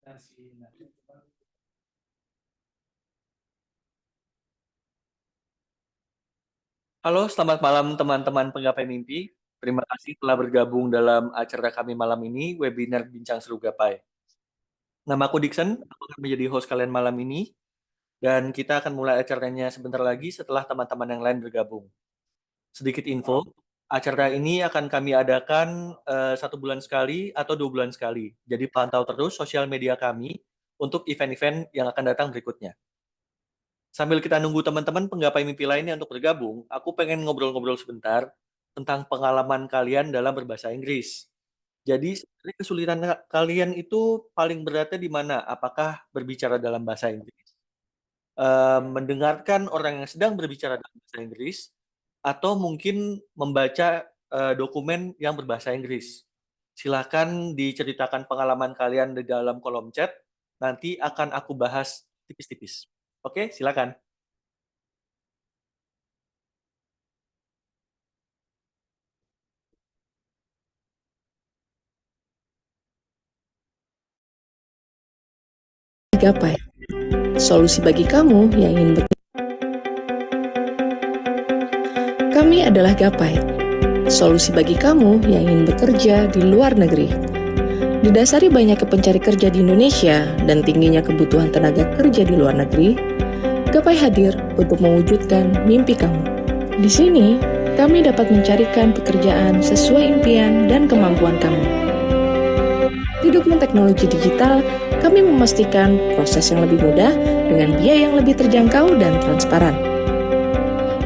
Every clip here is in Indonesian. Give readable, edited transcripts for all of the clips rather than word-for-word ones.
Halo, selamat malam teman-teman penggapai mimpi. Terima kasih telah bergabung dalam acara kami malam ini, webinar Bincang Seru Gapai. Nama aku Dixon, aku akan menjadi host kalian malam ini, dan kita akan mulai acaranya sebentar lagi setelah teman-teman yang lain bergabung. Sedikit info, acara ini akan kami adakan 1 bulan sekali atau 2 bulan sekali. Jadi pantau terus sosial media kami untuk event-event yang akan datang berikutnya. Sambil kita nunggu teman-teman penggapai mimpi lainnya untuk bergabung, aku pengen ngobrol-ngobrol sebentar tentang pengalaman kalian dalam berbahasa Inggris. Jadi, sebenarnya kesulitan kalian itu paling beratnya di mana? Apakah berbicara dalam bahasa Inggris, mendengarkan orang yang sedang berbicara dalam bahasa Inggris, atau mungkin membaca dokumen yang berbahasa Inggris? Silakan diceritakan pengalaman kalian di dalam kolom chat. Nanti akan aku bahas tipis-tipis. Oke, silakan. Gapai, solusi bagi kamu yang ingin Kami adalah Gapai, solusi bagi kamu yang ingin bekerja di luar negeri. Didasari banyaknya pencari kerja di Indonesia dan tingginya kebutuhan tenaga kerja di luar negeri, Gapai hadir untuk mewujudkan mimpi kamu. Di sini, kami dapat mencarikan pekerjaan sesuai impian dan kemampuan kamu. Didukung teknologi digital, kami memastikan proses yang lebih mudah dengan biaya yang lebih terjangkau dan transparan.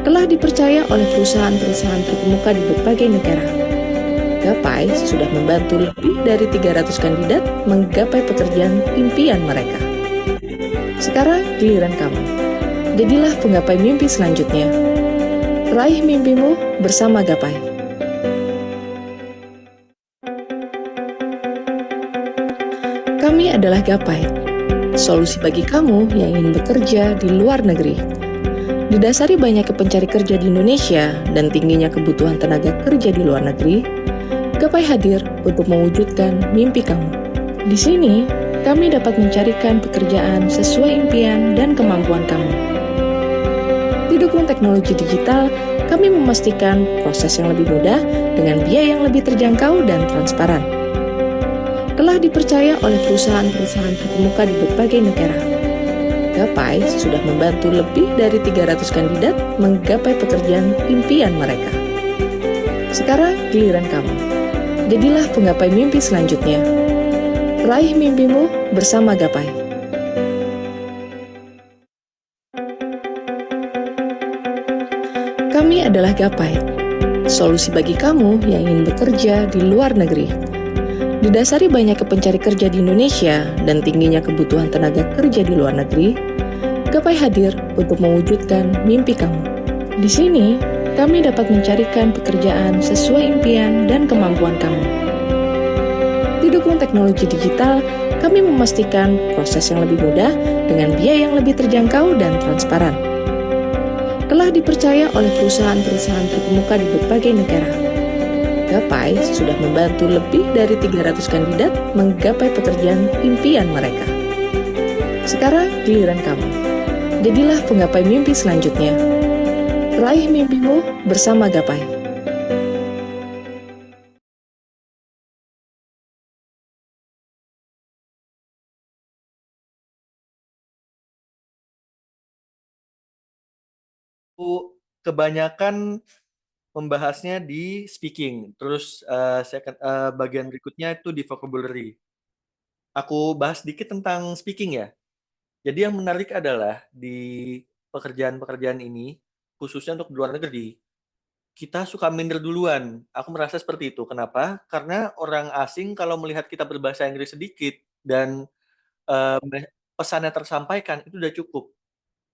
Telah dipercaya oleh perusahaan-perusahaan terkemuka di berbagai negara. Gapai sudah membantu lebih dari 300 kandidat menggapai pekerjaan impian mereka. Sekarang giliran kamu. Jadilah penggapai mimpi selanjutnya. Raih mimpimu bersama Gapai. Kami adalah Gapai, solusi bagi kamu yang ingin bekerja di luar negeri. Didasari banyaknya pencari kerja di Indonesia dan tingginya kebutuhan tenaga kerja di luar negeri, Gapai hadir untuk mewujudkan mimpi kamu. Di sini, kami dapat mencarikan pekerjaan sesuai impian dan kemampuan kamu. Didukung teknologi digital, kami memastikan proses yang lebih mudah dengan biaya yang lebih terjangkau dan transparan. Telah dipercaya oleh perusahaan-perusahaan terkemuka di berbagai negara. Gapai sudah membantu lebih dari 300 kandidat menggapai pekerjaan impian mereka. Sekarang giliran kamu. Jadilah penggapai mimpi selanjutnya. Raih mimpimu bersama Gapai. Kami adalah Gapai, solusi bagi kamu yang ingin bekerja di luar negeri. Didasari banyaknya pencari kerja di Indonesia dan tingginya kebutuhan tenaga kerja di luar negeri, Gapai hadir untuk mewujudkan mimpi kamu. Di sini, kami dapat mencarikan pekerjaan sesuai impian dan kemampuan kamu. Didukung teknologi digital, kami memastikan proses yang lebih mudah dengan biaya yang lebih terjangkau dan transparan. Telah dipercaya oleh perusahaan-perusahaan terkemuka di berbagai negara. Gapai sudah membantu lebih dari 300 kandidat menggapai pekerjaan impian mereka. Sekarang giliran kamu. Jadilah penggapai mimpi selanjutnya. Raih mimpimu bersama Gapai. Aku kebanyakan membahasnya di speaking, terus bagian berikutnya itu di vocabulary. Aku bahas sedikit tentang speaking ya. Jadi yang menarik adalah di pekerjaan-pekerjaan ini, khususnya untuk di luar negeri, kita suka minder duluan. Aku merasa seperti itu. Kenapa? Karena orang asing kalau melihat kita berbahasa Inggris sedikit dan pesannya tersampaikan itu udah cukup.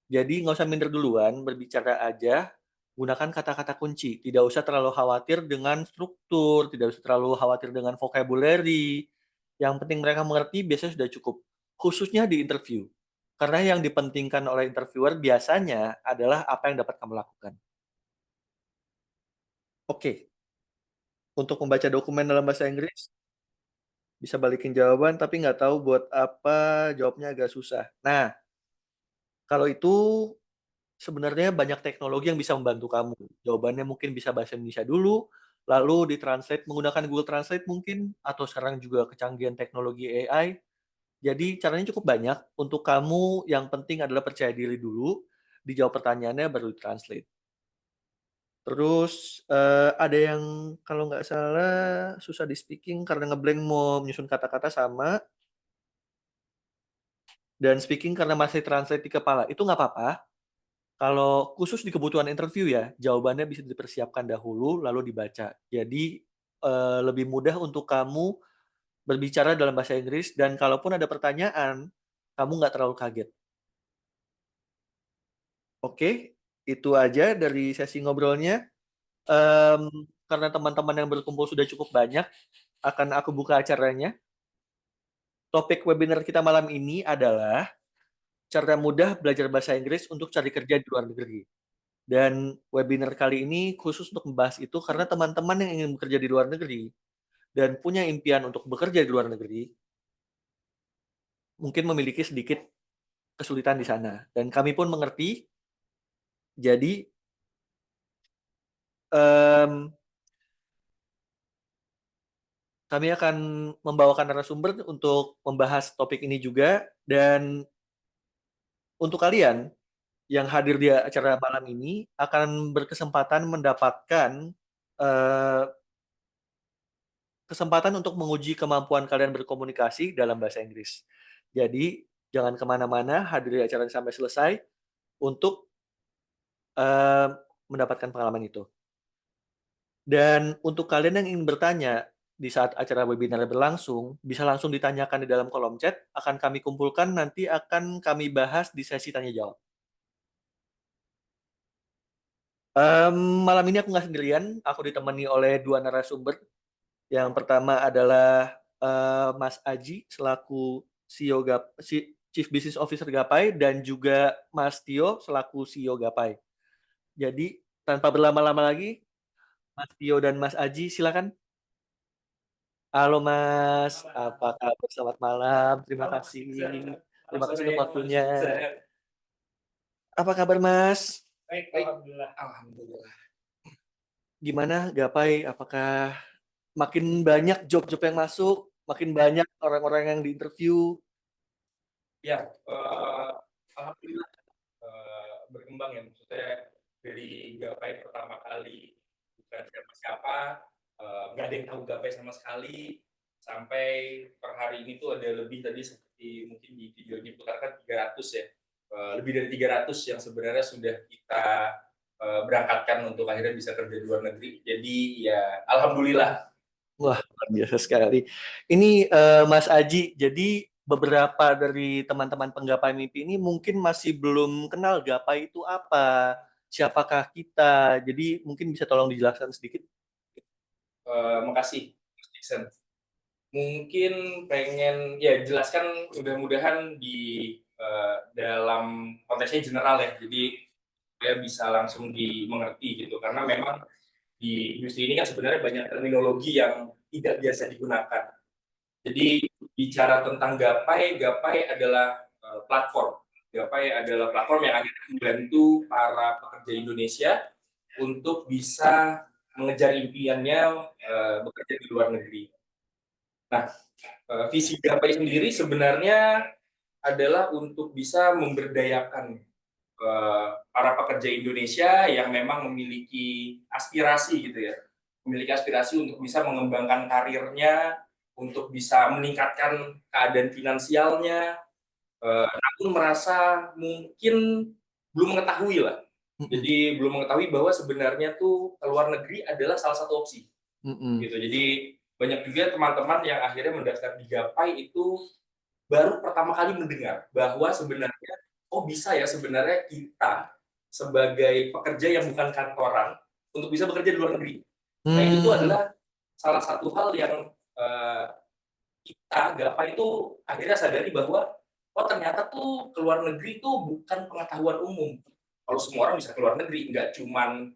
Jadi nggak usah minder duluan, berbicara aja, gunakan kata-kata kunci. Tidak usah terlalu khawatir dengan struktur, tidak usah terlalu khawatir dengan vocabulary. Yang penting mereka mengerti biasanya sudah cukup. Khususnya di interview. Karena yang dipentingkan oleh interviewer biasanya adalah apa yang dapat kamu lakukan. Oke, untuk membaca dokumen dalam bahasa Inggris, bisa balikin jawaban tapi nggak tahu buat apa, jawabnya agak susah. Nah, kalau itu sebenarnya banyak teknologi yang bisa membantu kamu. Jawabannya mungkin bisa bahasa Indonesia dulu, lalu ditranslate menggunakan Google Translate mungkin, atau sekarang juga kecanggihan teknologi AI. Jadi caranya cukup banyak, untuk kamu yang penting adalah percaya diri dulu, dijawab pertanyaannya baru ditranslate. Terus, ada yang kalau nggak salah susah di speaking karena nge-blank mau menyusun kata-kata sama, dan speaking karena masih translate di kepala, itu nggak apa-apa. Kalau khusus di kebutuhan interview ya, jawabannya bisa dipersiapkan dahulu lalu dibaca. Jadi, lebih mudah untuk kamu berbicara dalam bahasa Inggris dan kalaupun ada pertanyaan, kamu nggak terlalu kaget. Oke, itu aja dari sesi ngobrolnya. Karena teman-teman yang berkumpul sudah cukup banyak, akan aku buka acaranya. Topik webinar kita malam ini adalah cara mudah belajar bahasa Inggris untuk cari kerja di luar negeri. Dan webinar kali ini khusus untuk membahas itu karena teman-teman yang ingin bekerja di luar negeri dan punya impian untuk bekerja di luar negeri, mungkin memiliki sedikit kesulitan di sana. Dan kami pun mengerti, jadi um, kami akan membawakan narasumber untuk membahas topik ini juga. Dan untuk kalian yang hadir di acara malam ini akan berkesempatan mendapatkan uh, kesempatan untuk menguji kemampuan kalian berkomunikasi dalam bahasa Inggris. Jadi, jangan kemana-mana, hadiri acara sampai selesai untuk uh, mendapatkan pengalaman itu. Dan untuk kalian yang ingin bertanya di saat acara webinar berlangsung, bisa langsung ditanyakan di dalam kolom chat, akan kami kumpulkan, nanti akan kami bahas di sesi tanya-jawab. Malam ini aku nggak sendirian, aku ditemani oleh dua narasumber. Yang pertama adalah Mas Aji selaku CEO Chief Business Officer Gapai dan juga Mas Tio selaku CEO Gapai. Jadi tanpa berlama-lama lagi, Mas Tio dan Mas Aji silakan. Halo Mas, apa kabar? Selamat malam. Terima kasih. Terima kasih untuk waktunya. Apa kabar Mas? Baik, alhamdulillah. Alhamdulillah. Gimana Gapai? Apakah makin banyak job-job yang masuk, makin banyak orang-orang yang diinterview? Ya, alhamdulillah berkembang ya, maksudnya dari Gapai pertama kali bukan siapa-siapa, nggak ada yang tahu Gapai sama sekali, sampai per hari ini tuh ada lebih tadi seperti mungkin di video ini putarkan 300 ya, lebih dari 300 yang sebenarnya sudah kita berangkatkan untuk akhirnya bisa kerja di luar negeri. Jadi ya alhamdulillah. Wah, luar biasa sekali. Ini Mas Aji, jadi beberapa dari teman-teman penggapai mimpi ini mungkin masih belum kenal gapai itu apa, siapakah kita. Jadi mungkin bisa tolong dijelaskan sedikit. Makasih, Mas Dixon. Mungkin pengen ya jelaskan mudah-mudahan di dalam konteksnya general ya, jadi saya bisa langsung dimengerti gitu, karena memang di industri ini kan sebenarnya banyak terminologi yang tidak biasa digunakan. Jadi bicara tentang Gapai, Gapai adalah platform. Gapai adalah platform yang akhirnya membantu para pekerja Indonesia untuk bisa mengejar impiannya bekerja di luar negeri. Nah, visi Gapai sendiri sebenarnya adalah untuk bisa memberdayakan para pekerja Indonesia yang memang memiliki aspirasi gitu ya, memiliki aspirasi untuk bisa mengembangkan karirnya, untuk bisa meningkatkan keadaan finansialnya, namun merasa mungkin belum mengetahui lah. Jadi belum mengetahui bahwa sebenarnya tuh keluar negeri adalah salah satu opsi. Gitu. Jadi banyak juga teman-teman yang akhirnya mendaftar di Gapai itu baru pertama kali mendengar bahwa sebenarnya bisa ya sebenarnya kita sebagai pekerja yang bukan kantoran untuk bisa bekerja di luar negeri. Nah itu adalah salah satu hal yang kita Gapai itu akhirnya sadari bahwa ternyata tuh keluar negeri itu bukan pengetahuan umum. Kalau semua orang bisa keluar negeri, nggak cuman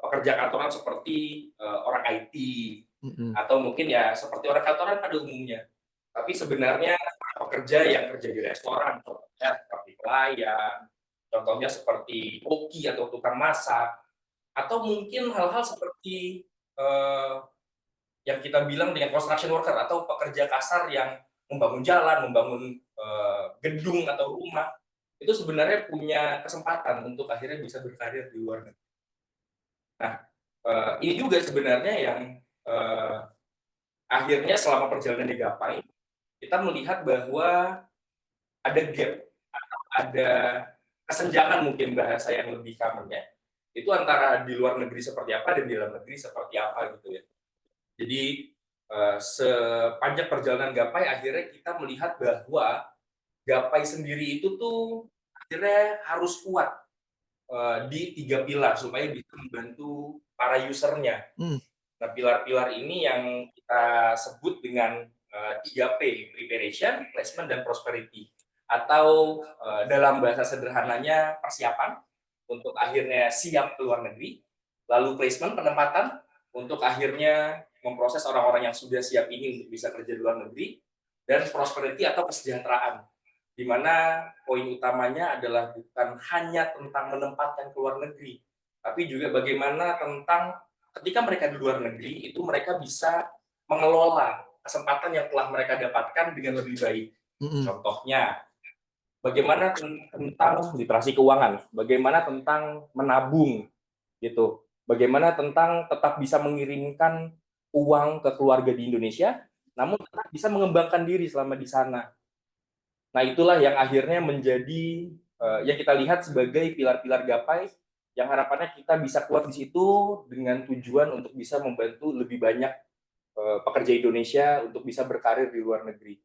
pekerja kantoran seperti orang IT, atau mungkin ya seperti orang kantoran pada umumnya. Tapi sebenarnya pekerja yang kerja di restoran, contohnya seperti pelayan, contohnya seperti koki atau tukang masak, atau mungkin hal-hal seperti eh, yang kita bilang dengan construction worker atau pekerja kasar yang membangun jalan, membangun gedung atau rumah, itu sebenarnya punya kesempatan untuk akhirnya bisa berkarir di luar negeri. Nah, ini juga sebenarnya yang akhirnya selama perjalanan di Gapai, kita melihat bahwa ada gap, atau ada kesenjangan mungkin bahasa yang lebih common-nya, itu antara di luar negeri seperti apa dan di dalam negeri seperti apa gitu ya. Jadi sepanjang perjalanan Gapai akhirnya kita melihat bahwa Gapai sendiri itu tuh akhirnya harus kuat di 3 pilar supaya bisa membantu para usernya. Nah, pilar-pilar ini yang kita sebut dengan 3P, preparation, placement, dan prosperity. Atau dalam bahasa sederhananya persiapan untuk akhirnya siap ke luar negeri, lalu placement, penempatan, untuk akhirnya memproses orang-orang yang sudah siap ini untuk bisa kerja di luar negeri, dan prosperity atau kesejahteraan, di mana poin utamanya adalah bukan hanya tentang menempatkan ke luar negeri, tapi juga bagaimana tentang ketika mereka di luar negeri, itu mereka bisa mengelola kesempatan yang telah mereka dapatkan dengan lebih baik. Contohnya, bagaimana tentang literasi keuangan, bagaimana tentang menabung, gitu. Bagaimana tentang tetap bisa mengirimkan uang ke keluarga di Indonesia, namun tetap bisa mengembangkan diri selama di sana. Nah, itulah yang akhirnya menjadi yang kita lihat sebagai pilar-pilar Gapai, yang harapannya kita bisa kuat di situ dengan tujuan untuk bisa membantu lebih banyak pekerja Indonesia untuk bisa berkarir di luar negeri.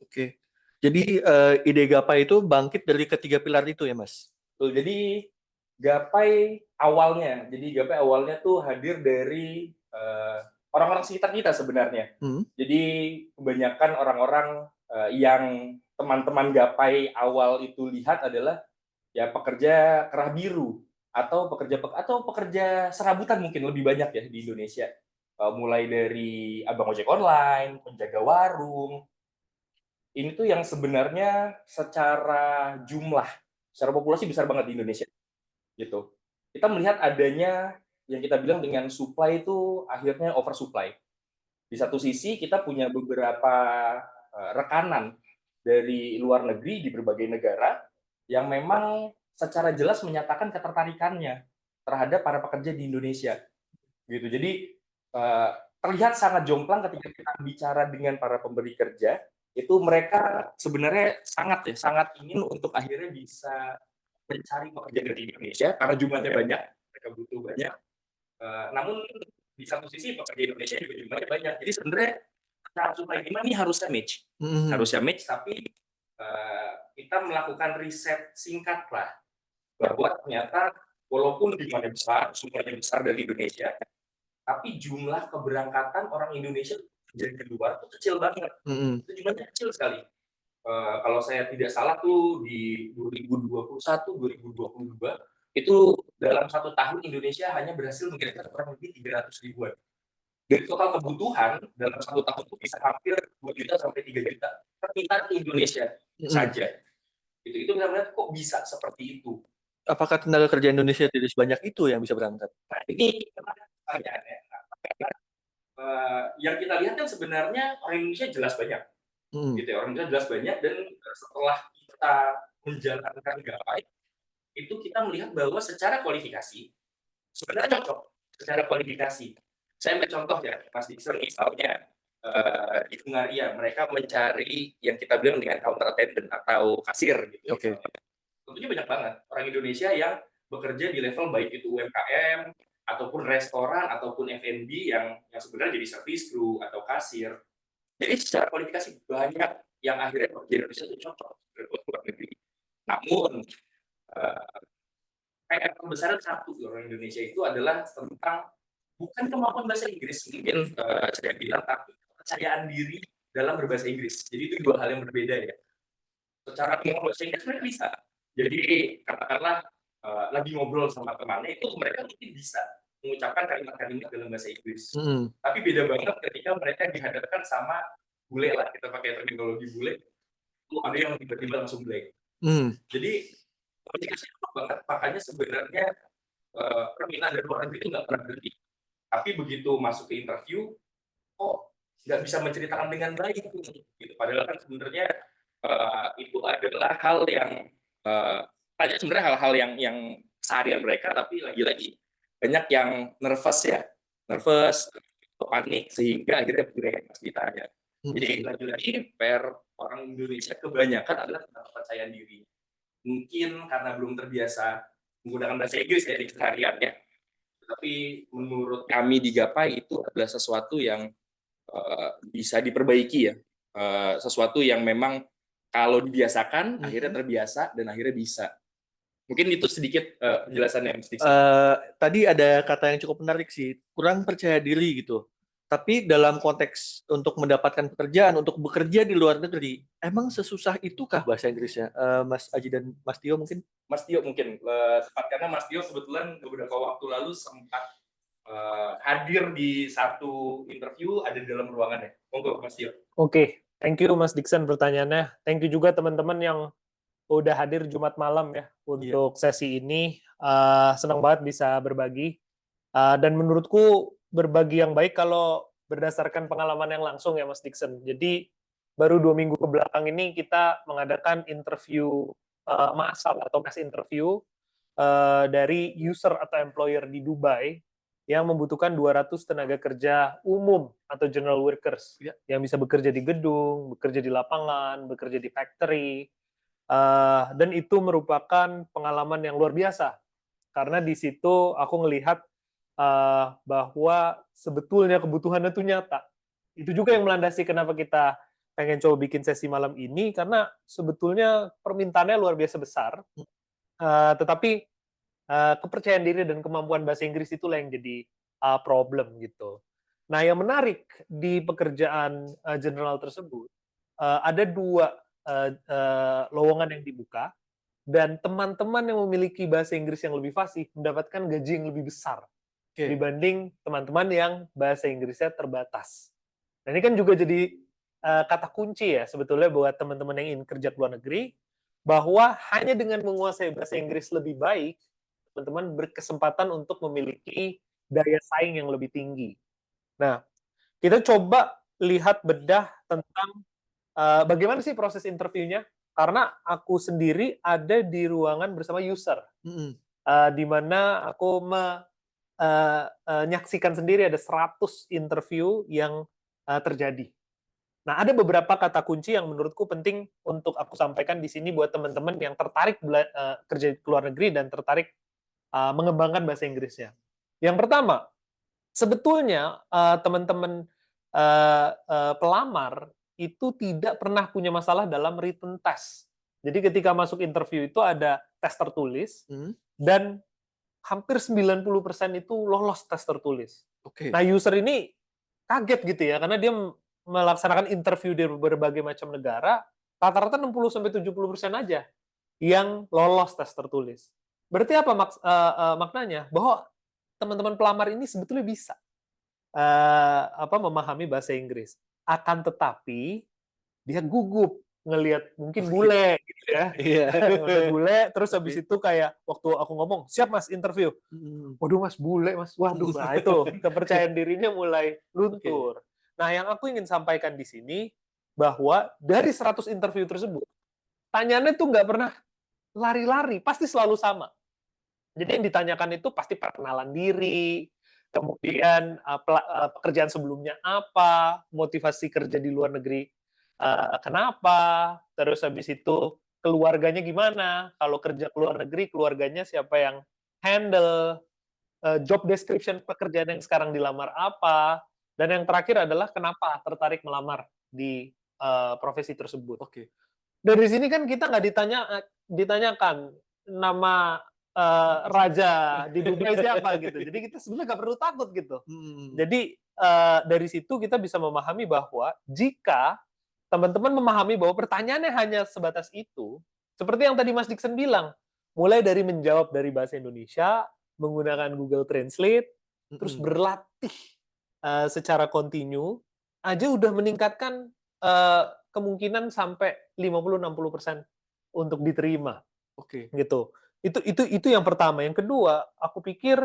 Oke. Jadi ide Gapai itu bangkit dari ketiga pilar itu ya, Mas? Betul. Jadi Gapai awalnya tuh hadir dari orang-orang sekitar kita sebenarnya. Jadi kebanyakan orang-orang yang teman-teman Gapai awal itu lihat adalah ya pekerja kerah biru atau pekerja serabutan mungkin lebih banyak ya di Indonesia. Mulai dari abang ojek online, penjaga warung. Ini tuh yang sebenarnya secara jumlah, secara populasi besar banget di Indonesia. Gitu. Kita melihat adanya yang kita bilang dengan supply itu akhirnya oversupply. Di satu sisi kita punya beberapa rekanan dari luar negeri di berbagai negara yang memang secara jelas menyatakan ketertarikannya terhadap para pekerja di Indonesia. Gitu. Jadi terlihat sangat jomplang ketika kita bicara dengan para pemberi kerja, itu mereka sebenarnya sangat ingin untuk akhirnya bisa mencari pekerjaan dari Indonesia karena jumlahnya banyak, mereka butuh banyak. Namun di satu sisi pekerja Indonesia juga jumlahnya banyak. Jadi sebenarnya secara supply demand ini harusnya match, tapi kita melakukan riset singkat lah bahwa ternyata walaupun demandnya besar, supply-nya besar dari Indonesia, tapi jumlah keberangkatan orang Indonesia kerja di luar itu kecil banget. Itu jumlahnya kecil sekali. Kalau saya tidak salah tuh di 2021-2022 itu dalam 1 tahun Indonesia hanya berhasil mengirimkan kurang lebih 300 ribuan. Dari total kebutuhan dalam 1 tahun itu bisa hampir 2 juta sampai 3 juta permintaan ke Indonesia saja. Itu benar-benar kok bisa seperti itu. Apakah tenaga kerja Indonesia tidak sebanyak itu yang bisa berangkat? Nah, ini pertanyaannya. Yang kita lihat kan sebenarnya orang Indonesia jelas banyak. Gitu ya, orang Indonesia jelas banyak, dan setelah kita menjalankan Gapai, itu kita melihat bahwa secara kualifikasi sebenarnya cocok secara kualifikasi. Saya ambil contoh ya, Mas Dixon, misalnya di Hungaria mereka mencari yang kita bilang dengan counter attendant atau kasir gitu. Okay. Tentunya banyak banget orang Indonesia yang bekerja di level baik itu UMKM ataupun restoran ataupun F&B yang sebenarnya jadi service crew atau kasir. Jadi secara kualifikasi banyak yang akhirnya bekerja di Indonesia itu cocok untuk luar negeri. Namun PR terbesar satu di orang Indonesia itu adalah tentang bukan kemampuan bahasa Inggris mungkin saya bilang, tapi kepercayaan diri dalam berbahasa Inggris. Jadi itu dua hal yang berbeda ya. Secara kemampuan bahasa Inggris mereka bisa. Jadi katakanlah lagi ngobrol sama temannya itu mereka mungkin bisa. mengucapkan kalimat-kalimat dalam bahasa Inggris. Mhm. Tapi beda banget ketika mereka dihadapkan sama bule lah, kita pakai terminologi bule, itu ada yang tiba-tiba langsung blank. Jadi komunikasinya lemah banget, makanya sebenarnya permintaan dari luar negeri itu nggak pernah berhenti. Tapi begitu masuk ke interview, kok nggak bisa menceritakan dengan baik gitu. Padahal kan sebenarnya itu adalah hal yang banyak sebenarnya hal-hal yang seharian mereka, tapi lagi-lagi banyak yang nervous, panik sehingga akhirnya blank pas ditanya. Jadi lagi-lagi PR orang Indonesia kebanyakan adalah tentang kepercayaan diri. Mungkin karena belum terbiasa menggunakan bahasa Inggris ya di kesehariannya. Tapi menurut kami di Gapai itu adalah sesuatu yang bisa diperbaiki ya. Sesuatu yang memang kalau dibiasakan akhirnya terbiasa dan akhirnya bisa. Mungkin itu sedikit penjelasannya Mas Dixon. Tadi ada kata yang cukup menarik sih, kurang percaya diri gitu. Tapi dalam konteks untuk mendapatkan pekerjaan, untuk bekerja di luar negeri, emang sesusah itukah bahasa Inggrisnya? Mas Aji dan Mas Tio mungkin? Mas Tio mungkin, tepat karena Mas Tio kebetulan beberapa waktu lalu sempat hadir di satu interview ada di dalam ruangan ya. Monggo Mas Tio. Oke, thank you Mas Dixon pertanyaannya. Thank you juga teman-teman yang udah hadir Jumat malam ya untuk sesi ini. Senang banget bisa berbagi. Dan menurutku berbagi yang baik kalau berdasarkan pengalaman yang langsung ya Mas Dixon. Jadi baru 2 minggu ke belakang ini kita mengadakan interview massal atau mass interview dari user atau employer di Dubai yang membutuhkan 200 tenaga kerja umum atau general workers yang bisa bekerja di gedung, bekerja di lapangan, bekerja di factory, dan itu merupakan pengalaman yang luar biasa karena di situ aku ngelihat bahwa sebetulnya kebutuhannya itu nyata. Itu juga yang melandasi kenapa kita pengen coba bikin sesi malam ini karena sebetulnya permintaannya luar biasa besar, tetapi kepercayaan diri dan kemampuan bahasa Inggris itulah yang jadi problem gitu. Nah, yang menarik di pekerjaan general tersebut ada 2 lowongan yang dibuka dan teman-teman yang memiliki bahasa Inggris yang lebih fasih mendapatkan gaji yang lebih besar dibanding teman-teman yang bahasa Inggrisnya terbatas. Nah, ini kan juga jadi kata kunci ya sebetulnya buat teman-teman yang ingin kerja ke luar negeri bahwa hanya dengan menguasai bahasa Inggris lebih baik teman-teman berkesempatan untuk memiliki daya saing yang lebih tinggi. Nah, kita coba lihat bedah tentang bagaimana sih proses interviewnya, karena aku sendiri ada di ruangan bersama user, di mana aku menyaksikan sendiri ada 100 interview yang terjadi. Nah, ada beberapa kata kunci yang menurutku penting untuk aku sampaikan di sini buat teman-teman yang tertarik kerja ke luar negeri dan tertarik mengembangkan bahasa Inggrisnya. Yang pertama, sebetulnya teman-teman pelamar itu tidak pernah punya masalah dalam written test. Jadi ketika masuk interview itu ada tes tertulis dan hampir 90% itu lolos tes tertulis. Nah, user ini kaget gitu ya karena dia melaksanakan interview di berbagai macam negara, rata-rata 60-70% aja yang lolos tes tertulis. Berarti apa maknanya? Bahwa teman-teman pelamar ini sebetulnya bisa memahami bahasa Inggris. Akan tetapi dia gugup ngelihat mungkin bule gitu ya. Ngelihat bule terus habis itu kayak waktu aku ngomong, "Siap Mas interview." Waduh Mas, bule Mas. Waduh, nah itu kepercayaan dirinya mulai luntur. Nah, yang aku ingin sampaikan di sini bahwa dari 100 interview tersebut, tanyaannya tuh nggak pernah lari-lari, pasti selalu sama. Jadi yang ditanyakan itu pasti perkenalan diri, kemudian pekerjaan sebelumnya apa, motivasi kerja di luar negeri kenapa, terus habis itu keluarganya gimana, kalau kerja ke luar negeri keluarganya siapa yang handle, job description pekerjaan yang sekarang dilamar apa, dan yang terakhir adalah kenapa tertarik melamar di profesi tersebut. Dari sini kan kita nggak ditanyakan nama raja di Dubai siapa gitu. Jadi kita sebenarnya nggak perlu takut gitu. Jadi dari situ kita bisa memahami bahwa jika teman-teman memahami bahwa pertanyaannya hanya sebatas itu, seperti yang tadi Mas Dixon bilang, mulai dari menjawab dari bahasa Indonesia menggunakan Google Translate, terus Mhm. berlatih secara kontinu, aja udah meningkatkan kemungkinan sampai 50-60% untuk diterima Oke. gitu. Itu yang pertama. Yang kedua, aku pikir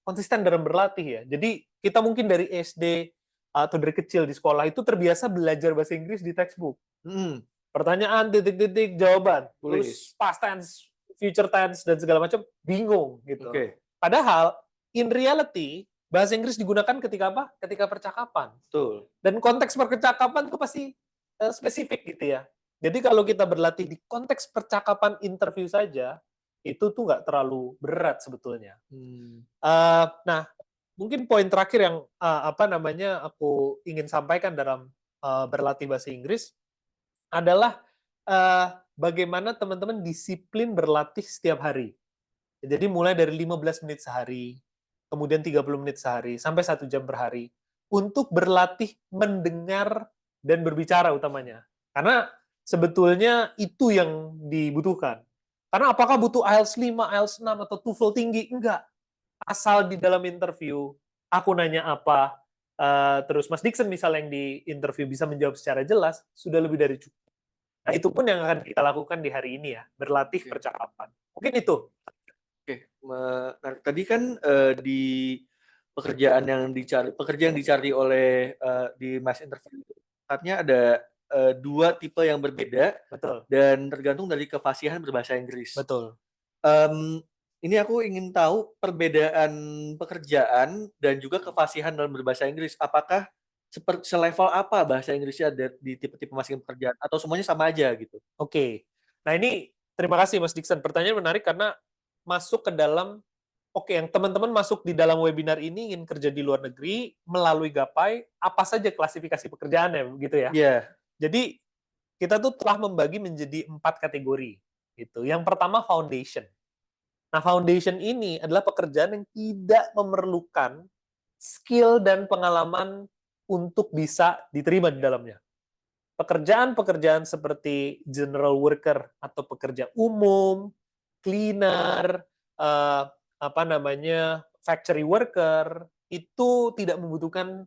konsisten dalam berlatih ya. Jadi kita mungkin dari SD atau dari kecil di sekolah itu terbiasa belajar bahasa Inggris di textbook. Mhm. Pertanyaan, titik-titik, jawaban, Tulis. terus past tense, future tense dan segala macam bingung gitu. Oke. Padahal in reality bahasa Inggris digunakan ketika apa? Ketika percakapan. Betul. Dan konteks percakapan itu pasti spesifik gitu ya. Jadi kalau kita berlatih di konteks percakapan interview saja, itu tuh nggak terlalu berat sebetulnya. Mmm. Nah, mungkin poin terakhir yang apa namanya aku ingin sampaikan dalam berlatih bahasa Inggris adalah bagaimana teman-teman disiplin berlatih setiap hari. Jadi mulai dari 15 menit sehari, kemudian 30 menit sehari, sampai 1 jam per hari, untuk berlatih mendengar dan berbicara utamanya. Karena sebetulnya itu yang dibutuhkan. Karena apakah butuh IELTS 5, IELTS 6, atau TOEFL tinggi? Enggak. Asal di dalam interview, aku nanya apa, terus Mas Dixon misalnya yang di interview bisa menjawab secara jelas, sudah lebih dari cukup. Nah, itu pun yang akan kita lakukan di hari ini ya, berlatih Oke. percakapan. Mungkin itu. Oke, menarik. Tadi kan, di pekerja yang dicari oleh, di Mas interview itu katanya ada, 2 tipe yang berbeda Betul, dan tergantung dari kefasihan berbahasa Inggris. betul. Mmm, ini aku ingin tahu perbedaan pekerjaan dan juga kefasihan dalam berbahasa Inggris. Apakah selevel apa bahasa Inggrisnya di tipe-tipe masing pekerjaan atau semuanya sama aja gitu? Oke. Nah ini terima kasih Mas Dixon, pertanyaan menarik karena masuk ke dalam oke, yang teman-teman masuk di dalam webinar ini ingin kerja di luar negeri melalui Gapai, apa saja klasifikasi pekerjaannya, begitu ya? Iya. Jadi kita tuh telah membagi menjadi 4 kategori, gitu. Yang pertama foundation. Nah, foundation ini adalah pekerjaan yang tidak memerlukan skill dan pengalaman untuk bisa diterima di dalamnya. Pekerjaan-pekerjaan seperti general worker atau pekerja umum, cleaner, eee, apa namanya, factory worker, itu tidak membutuhkan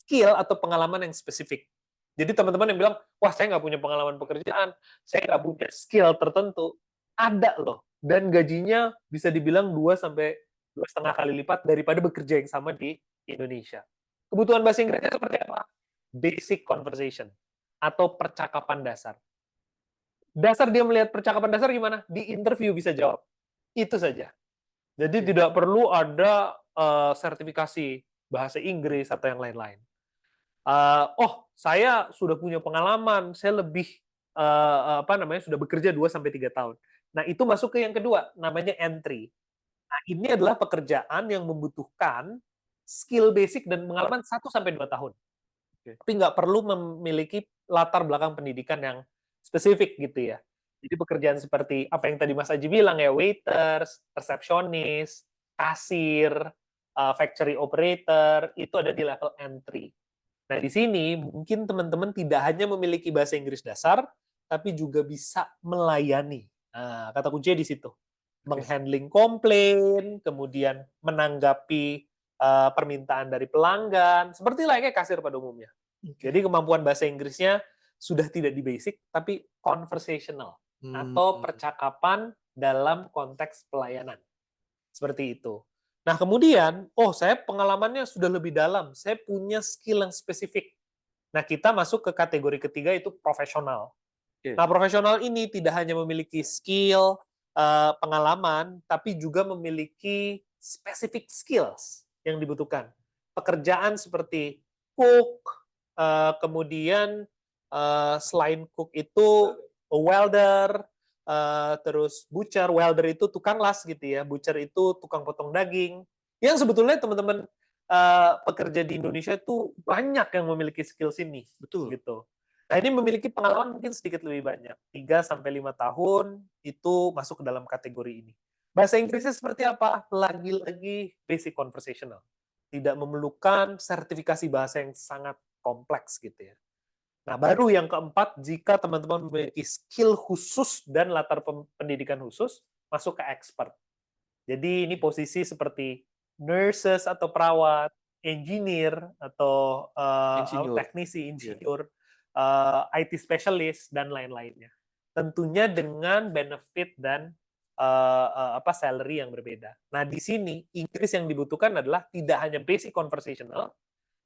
skill atau pengalaman yang spesifik. Jadi teman-teman yang bilang, "Wah, saya nggak punya pengalaman pekerjaan, saya nggak punya skill tertentu." Ada loh, dan gajinya bisa dibilang 2 sampai 2,5 kali lipat daripada bekerja yang sama di Indonesia. Kebutuhan bahasa Inggrisnya seperti apa? Basic conversation atau percakapan dasar. Dasar dia melihat percakapan dasar gimana? Di interview bisa jawab. Itu saja. Jadi Oke. tidak perlu ada sertifikasi bahasa Inggris atau yang lain-lain. Oh, saya sudah punya pengalaman, saya lebih apa namanya, sudah bekerja 2 sampai 3 tahun. Nah, itu masuk ke yang kedua, namanya entry. Nah, ini adalah pekerjaan yang membutuhkan skill basic dan pengalaman 1 sampai 2 tahun. Oke. Tapi nggak perlu memiliki latar belakang pendidikan yang spesifik gitu ya. Jadi pekerjaan seperti apa yang tadi Mas Aji bilang ya, waiters, resepsionis, kasir, factory operator, itu ada di level entry. Nah, di sini mungkin teman-teman tidak hanya memiliki bahasa Inggris dasar, tapi juga bisa melayani. Nah, kata kuncinya di situ. Oke. Menghandling komplain, kemudian menanggapi permintaan dari pelanggan, seperti layaknya kasir pada umumnya. Oke. Jadi kemampuan bahasa Inggrisnya sudah tidak di basic, tapi conversational atau Mmm. percakapan dalam konteks pelayanan. Seperti itu. Nah, kemudian, oh saya pengalamannya sudah lebih dalam, saya punya skill yang spesifik. Nah, kita masuk ke kategori ketiga itu profesional. Oke. Nah, profesional ini tidak hanya memiliki skill, pengalaman, tapi juga memiliki specific skills yang dibutuhkan. Pekerjaan seperti cook, kemudian selain cook itu welder, terus butcher. Welder itu tukang las gitu ya, butcher itu tukang potong daging. Yang sebetulnya teman-teman pekerja di Indonesia itu banyak yang memiliki skills ini, Betul. gitu. Nah, ini memiliki pengalaman mungkin sedikit lebih banyak, 3 sampai 5 tahun itu masuk ke dalam kategori ini. Bahasa Inggrisnya seperti apa? Lagi-lagi basic conversational. Tidak memerlukan sertifikasi bahasa yang sangat kompleks gitu ya. Nah, baru yang keempat, jika teman-teman memiliki skill khusus dan latar pendidikan khusus, masuk ke expert. Jadi ini posisi seperti nurses atau perawat, engineer atau Insinyur. teknisi, Iya. insinyur, IT specialist dan lain-lainnya. Tentunya dengan benefit dan salary yang berbeda. Nah, di sini Inggris yang dibutuhkan adalah tidak hanya basic conversational,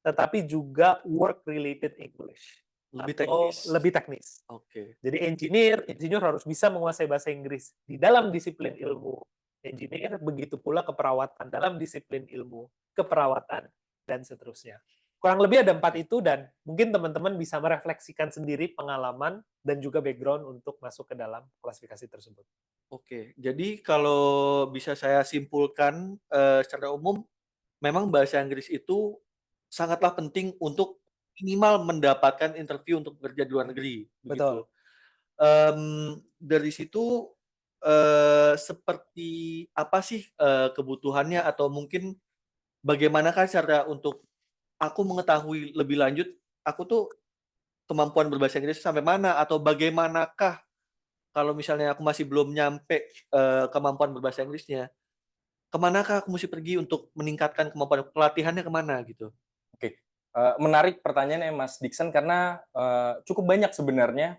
tetapi juga work related English. Lebih Atau teknis. lebih teknis. Oke. Jadi insinyur harus bisa menguasai bahasa Inggris di dalam disiplin ilmu engineer, begitu pula keperawatan dalam disiplin ilmu keperawatan, dan seterusnya. Kurang lebih ada 4 itu, dan mungkin teman-teman bisa merefleksikan sendiri pengalaman dan juga background untuk masuk ke dalam klasifikasi tersebut. Oke, jadi kalau bisa saya simpulkan, secara umum memang bahasa Inggris itu sangatlah penting untuk minimal mendapatkan interview untuk bekerja di luar negeri, begitu. Betul. Dari situ, seperti apa sih, kebutuhannya atau mungkin bagaimanakah cara untuk aku mengetahui lebih lanjut, aku tuh kemampuan berbahasa Inggris sampai mana atau bagaimanakah kalau misalnya aku masih belum nyampe, kemampuan berbahasa Inggrisnya, kemanakah aku musti pergi untuk meningkatkan kemampuan pelatihannya kemana gitu? Oke, menarik pertanyaannya Mas Dikson karena, cukup banyak sebenarnya,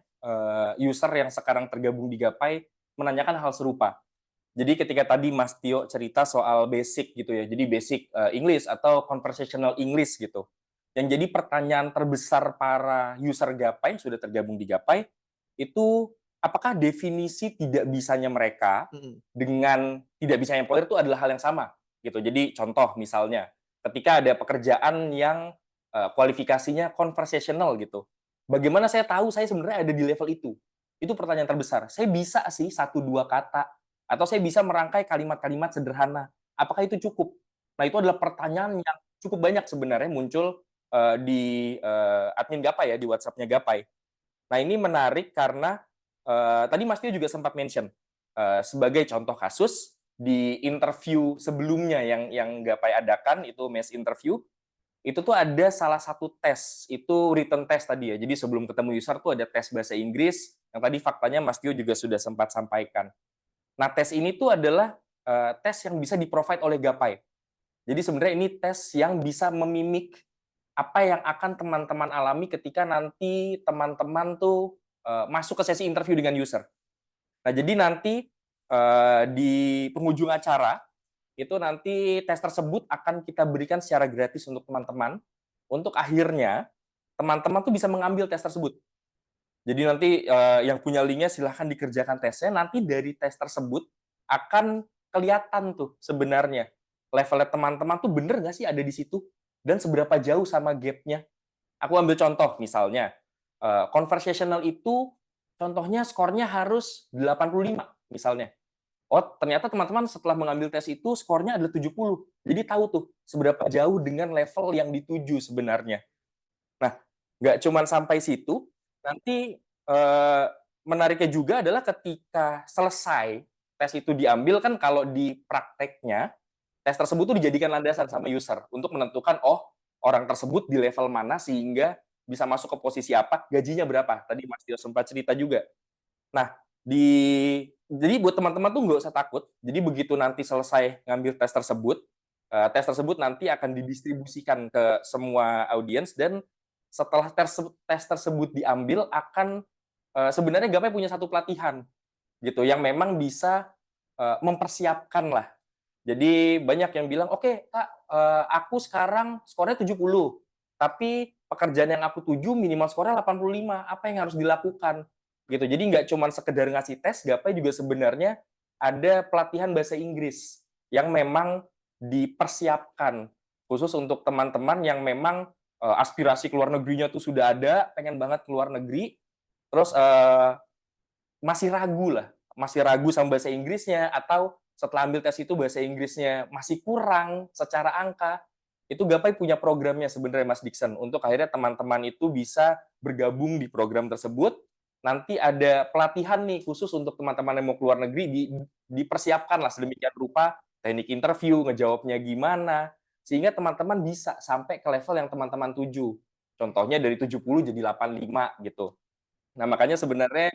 user yang sekarang tergabung di Gapai menanyakan hal serupa. Jadi ketika tadi Mas Tio cerita soal basic gitu ya, jadi basic, English atau conversational English gitu. Yang jadi pertanyaan terbesar para user Gapai yang sudah tergabung di Gapai, itu apakah definisi tidak bisanya mereka Mhm. dengan tidak bisanya employer itu adalah hal yang sama gitu. Jadi contoh misalnya, ketika ada pekerjaan yang, kualifikasinya conversational gitu, bagaimana saya tahu saya sebenarnya ada di level itu? Itu pertanyaan terbesar. Saya bisa sih 1, 2 kata, atau saya bisa merangkai kalimat-kalimat sederhana. Apakah itu cukup? Nah, itu adalah pertanyaan yang cukup banyak sebenarnya muncul, di, admin Gapai ya, di WhatsApp-nya Gapai. Nah, ini menarik karena, tadi Mas Tio juga sempat mention, sebagai contoh kasus, di interview sebelumnya yang Gapai adakan, itu Mes Interview, itu tuh ada salah satu tes, itu written test tadi ya. Jadi sebelum ketemu user tuh ada tes bahasa Inggris, yang tadi faktanya Mas Tio juga sudah sempat sampaikan. Nah, tes ini tuh adalah, tes yang bisa di-provide oleh Gapai. Jadi sebenarnya ini tes yang bisa memimik apa yang akan teman-teman alami ketika nanti teman-teman tuh, masuk ke sesi interview dengan user. Nah, jadi nanti, di penghujung acara, itu nanti tes tersebut akan kita berikan secara gratis untuk teman-teman, untuk akhirnya teman-teman tuh bisa mengambil tes tersebut. Jadi nanti, yang punya linknya silahkan dikerjakan tesnya, nanti dari tes tersebut akan kelihatan tuh sebenarnya levelnya teman-teman tuh bener nggak sih ada di situ, dan seberapa jauh sama gap-nya. Aku ambil contoh misalnya, conversational itu contohnya skornya harus 85 misalnya. Oh, ternyata teman-teman setelah mengambil tes itu skornya adalah 70. Jadi tahu tuh seberapa jauh dengan level yang dituju sebenarnya. Nah, nggak cuman sampai situ, nanti, menariknya juga adalah ketika selesai tes itu diambil kan kalau di prakteknya, tes tersebut tuh dijadikan landasan sama user untuk menentukan, oh, orang tersebut di level mana sehingga bisa masuk ke posisi apa, gajinya berapa. Tadi Mas Tio sempat cerita juga. Nah, jadi buat teman-teman tuh nggak usah takut. Jadi begitu nanti selesai ngambil tes tersebut nanti akan didistribusikan ke semua audiens dan setelah tes tersebut diambil akan, sebenarnya Gapai punya satu pelatihan gitu yang memang bisa, mempersiapkan lah. Jadi banyak yang bilang, "Oke Kak, aku sekarang skornya 70, tapi pekerjaan yang aku tuju minimal skornya 85, apa yang harus dilakukan?" Gitu. Jadi nggak cuma sekedar ngasih tes, Gapai juga sebenarnya ada pelatihan bahasa Inggris yang memang dipersiapkan khusus untuk teman-teman yang memang, aspirasi ke luar negerinya tuh sudah ada, pengen banget ke luar negeri, terus, masih ragu sama bahasa Inggrisnya, atau setelah ambil tes itu bahasa Inggrisnya masih kurang secara angka, itu Gapai punya programnya sebenarnya Mas Dikson, untuk akhirnya teman-teman itu bisa bergabung di program tersebut. Nanti ada pelatihan nih khusus untuk teman-teman yang mau keluar negeri, dipersiapkan lah sedemikian rupa, teknik interview, ngejawabnya gimana, sehingga teman-teman bisa sampai ke level yang teman-teman tuju. Contohnya dari 70 jadi 85 gitu. Nah, makanya sebenarnya,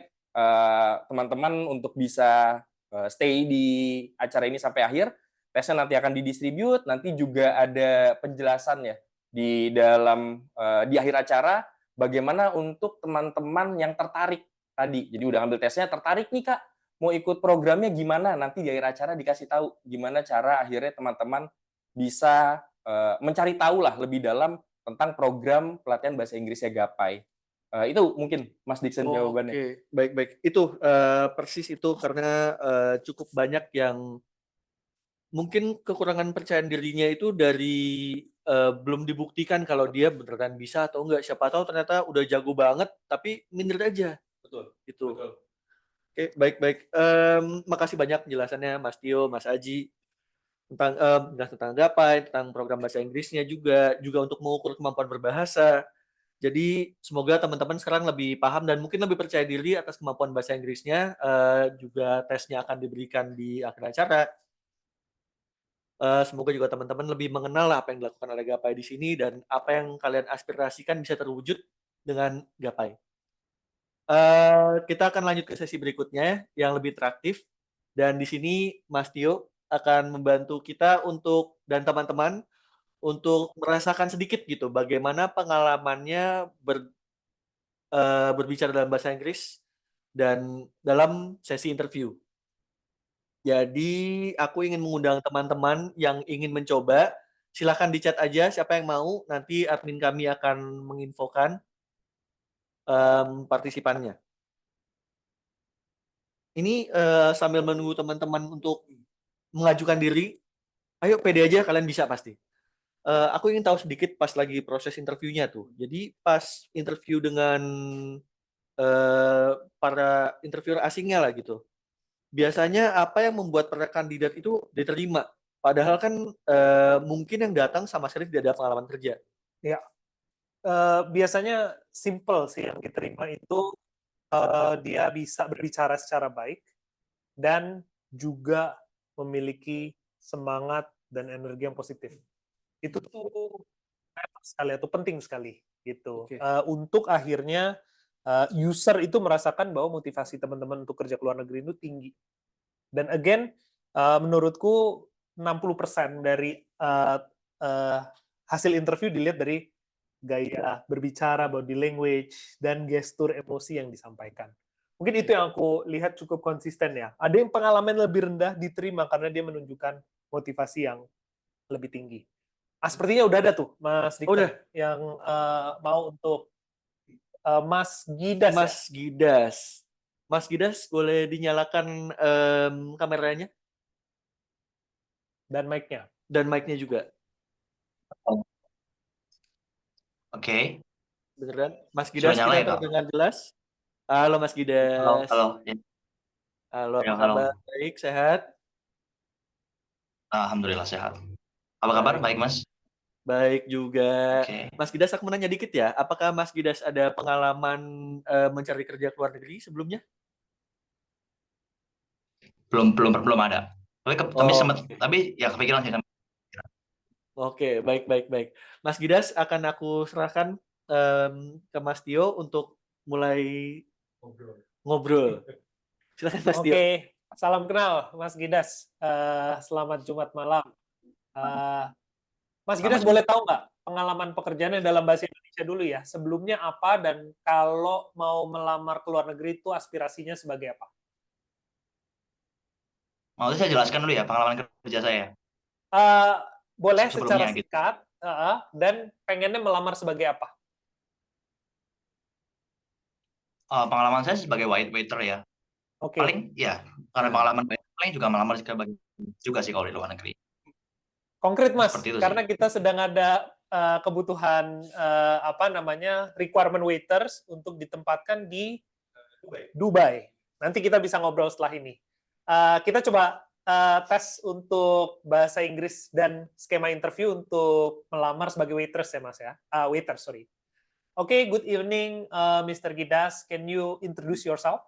teman-teman untuk bisa, stay di acara ini sampai akhir, tesnya nanti akan didistribute, nanti juga ada penjelasan ya di dalam di akhir acara bagaimana untuk teman-teman yang tertarik tadi. Jadi udah ambil tesnya, tertarik nih Kak, mau ikut programnya gimana? Nanti di akhir acara dikasih tahu gimana cara akhirnya teman-teman bisa mencari tahu lah lebih dalam tentang program pelatihan bahasa Inggrisnya Gapai. Itu mungkin Mas Dickson jawabannya. Oke, baik-baik. Itu persis itu karena cukup banyak yang mungkin kekurangan percayaan dirinya itu dari belum dibuktikan kalau dia beneran bisa atau enggak. Siapa tahu ternyata udah jago banget, tapi minder aja. Betul. Gitu. Betul. Oke, baik-baik. Makasih banyak penjelasannya Mas Tio, Mas Aji tentang tentang Gapai, tentang program bahasa Inggrisnya juga untuk mengukur kemampuan berbahasa. Jadi semoga teman-teman sekarang lebih paham dan mungkin lebih percaya diri atas kemampuan bahasa Inggrisnya. Juga tesnya akan diberikan di akhir acara. Semoga juga teman-teman lebih mengenal apa yang dilakukan oleh Gapai di sini dan apa yang kalian aspirasikan bisa terwujud dengan Gapai. Kita akan lanjut ke sesi berikutnya yang lebih interaktif dan di sini Mas Tio akan membantu kita dan teman-teman untuk merasakan sedikit gitu bagaimana pengalamannya berbicara dalam bahasa Inggris dan dalam sesi interview. Jadi aku ingin mengundang teman-teman yang ingin mencoba, silakan di chat aja siapa yang mau, nanti admin kami akan menginfokan partisipannya. Ini sambil menunggu teman-teman untuk mengajukan diri, ayo pede aja kalian bisa pasti. Aku ingin tahu sedikit pas lagi proses interviewnya tuh. Jadi pas interview dengan para interviewer asingnya lah gitu. Biasanya apa yang membuat para kandidat itu diterima? Padahal kan mungkin yang datang sama sekali tidak ada pengalaman kerja. Ya, biasanya simple sih yang diterima itu dia bisa berbicara secara baik dan juga memiliki semangat dan energi yang positif. Itu tuh sekali atau penting sekali gitu. Oke. Untuk akhirnya user itu merasakan bahwa motivasi teman-teman untuk kerja ke luar negeri itu tinggi. Dan again, menurutku 60% dari hasil interview dilihat dari gaya berbicara, body language, dan gestur emosi yang disampaikan. Mungkin itu yang aku lihat cukup konsisten ya. Ada yang pengalaman lebih rendah diterima karena dia menunjukkan motivasi yang lebih tinggi. Sepertinya udah ada tuh Mas Dikta Udah. yang mau untuk Mas Gidas ya? Mas Gidas. Mas Gidas boleh dinyalakan kameranya Dan mic-nya. dan mic-nya juga. Oke. Beneran? Mas Sudah Gidas nyala kita ya, Kak? terdengar jelas. Halo Mas Gidas. Halo. Ya. Halo, apa Halo. kabar? Baik, sehat? Alhamdulillah sehat. Apa kabar? Baik, Mas. Baik juga. Oke. Mas Gidas, aku mau nanya dikit ya. Apakah Mas Gidas ada pengalaman mencari kerja ke luar negeri sebelumnya? Belum ada. Tapi ya kepikiran sih. Oke, baik. Mas Gidas akan aku serahkan ke Mas Tio untuk mulai ngobrol. Silakan Mas Tio. Oke, salam kenal Mas Gidas. Selamat Jumat malam. Mas Gidas boleh tahu nggak pengalaman pekerjaannya dalam bahasa Indonesia dulu ya? Sebelumnya apa dan kalau mau melamar ke luar negeri itu aspirasinya sebagai apa? Mau saya jelaskan dulu ya pengalaman kerja saya. Boleh Sebelumnya, secara singkat dan pengennya melamar sebagai apa? Pengalaman saya sebagai waiter ya. Oke. Paling ya karena pengalaman paling juga melamar juga sih kalau di luar negeri. Konkret Mas, Seperti itu karena sih. kita sedang ada kebutuhan requirement waiters untuk ditempatkan di Dubai. Nanti kita bisa ngobrol setelah ini. Kita coba tes untuk bahasa Inggris dan skema interview untuk melamar sebagai waiters ya Mas ya. Waiter, sorry. Okay, good evening, Mr. Gidas. Can you introduce yourself?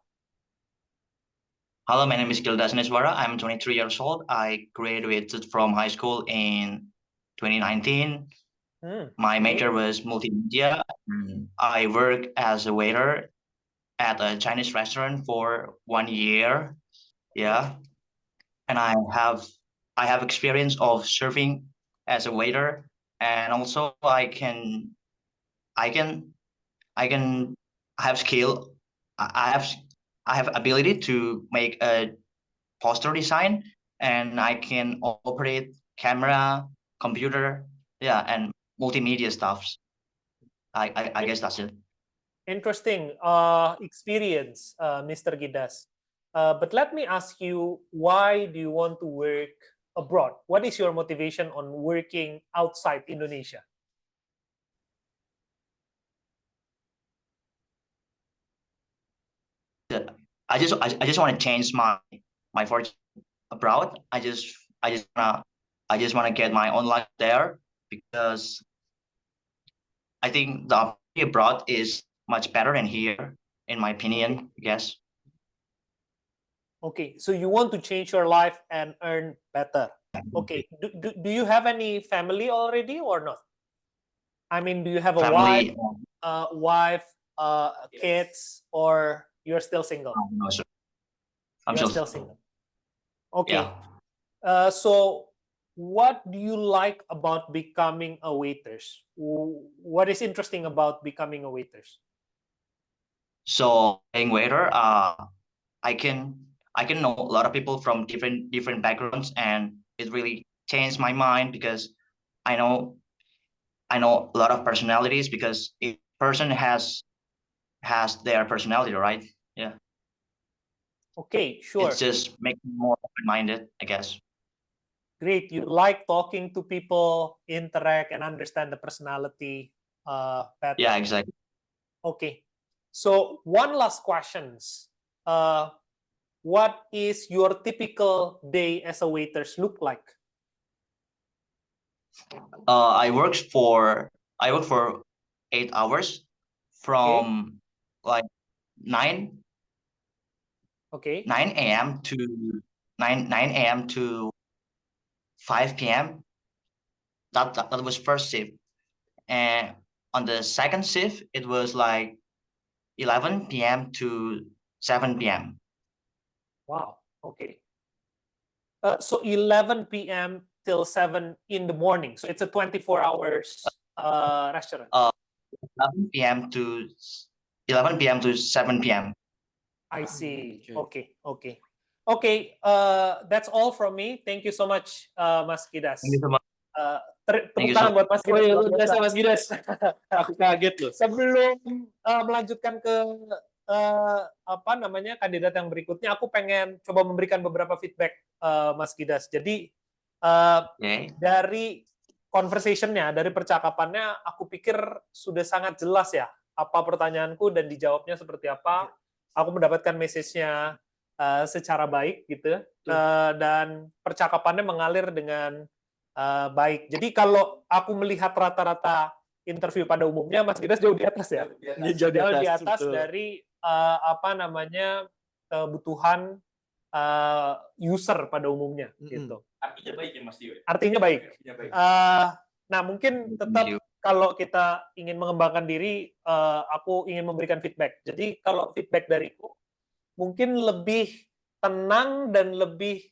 Hello, my name is Gildas Neswara. I'm 23 years old. I graduated from high school in 2019. My major was multimedia. I worked as a waiter at a Chinese restaurant for 1 year. Yeah. And I have I have experience of serving as a waiter, and also I can have skill. I have ability to make a poster design, and I can operate camera, computer, yeah, and multimedia stuffs. I guess that's it. Interesting experience, Mr. Gidas. But let me ask you, why do you want to work abroad? What is your motivation on working outside Indonesia? I just want to change my fortune abroad. I just wanna get my own life there, because I think the opportunity abroad is much better than here, in my opinion. I guess. Okay, so you want to change your life and earn better. Okay, do you have any family already or not? I mean, do you have a Family, wife, Yes. kids, or you're still single? no, sir. I'm You're still still single. Okay. Yeah. So what do you like about becoming a waiters? What is interesting about becoming a waiters? So being waiter, I can know a lot of people from different backgrounds, and it really changed my mind, because I know a lot of personalities, because each person has their personality, right? Yeah. Okay, sure. It's just making me more open-minded, I guess. Great. You like talking to people, interact, and understand the personality better. Yeah, exactly. Okay. So one last questions. What is your typical day as a waiters look like? I work for 8 hours from like 9 Okay. 9 a.m. to 9 a.m. to 5 p.m. That was first shift, and on the second shift it was like 11 p.m. to 7 p.m. Wow. Okay. So 11 p.m. till 7 in the morning. So it's a 24 hours restaurant. 11 p.m. to 7 p.m. I see. Okay. Okay. That's all from me. Thank you so much, Mas Gidas. Thank you so much. Tepuk Thank you tangan so buat Mas Oh Gidas. iya, luar luar biasa biasa. Mas Gidas. Aku kaget loh. Sebelum melanjutkan ke apa namanya kandidat yang berikutnya, aku pengen coba memberikan beberapa feedback, Mas Gidas. Jadi dari conversation-nya, dari percakapannya, aku pikir sudah sangat jelas ya apa pertanyaanku, dan dijawabnya seperti apa. Aku mendapatkan message-nya secara baik gitu, dan percakapannya mengalir dengan baik. Jadi kalau aku melihat rata-rata interview pada umumnya, Mas Gidas jauh di atas ya. Jauh Di atas betul. dari apa namanya kebutuhan user pada umumnya gitu. Artinya baik ya Mas Dio. Artinya baik. Artinya baik. Nah mungkin tetap kalau kita ingin mengembangkan diri, aku ingin memberikan feedback. Jadi kalau feedback dariku, mungkin lebih tenang dan lebih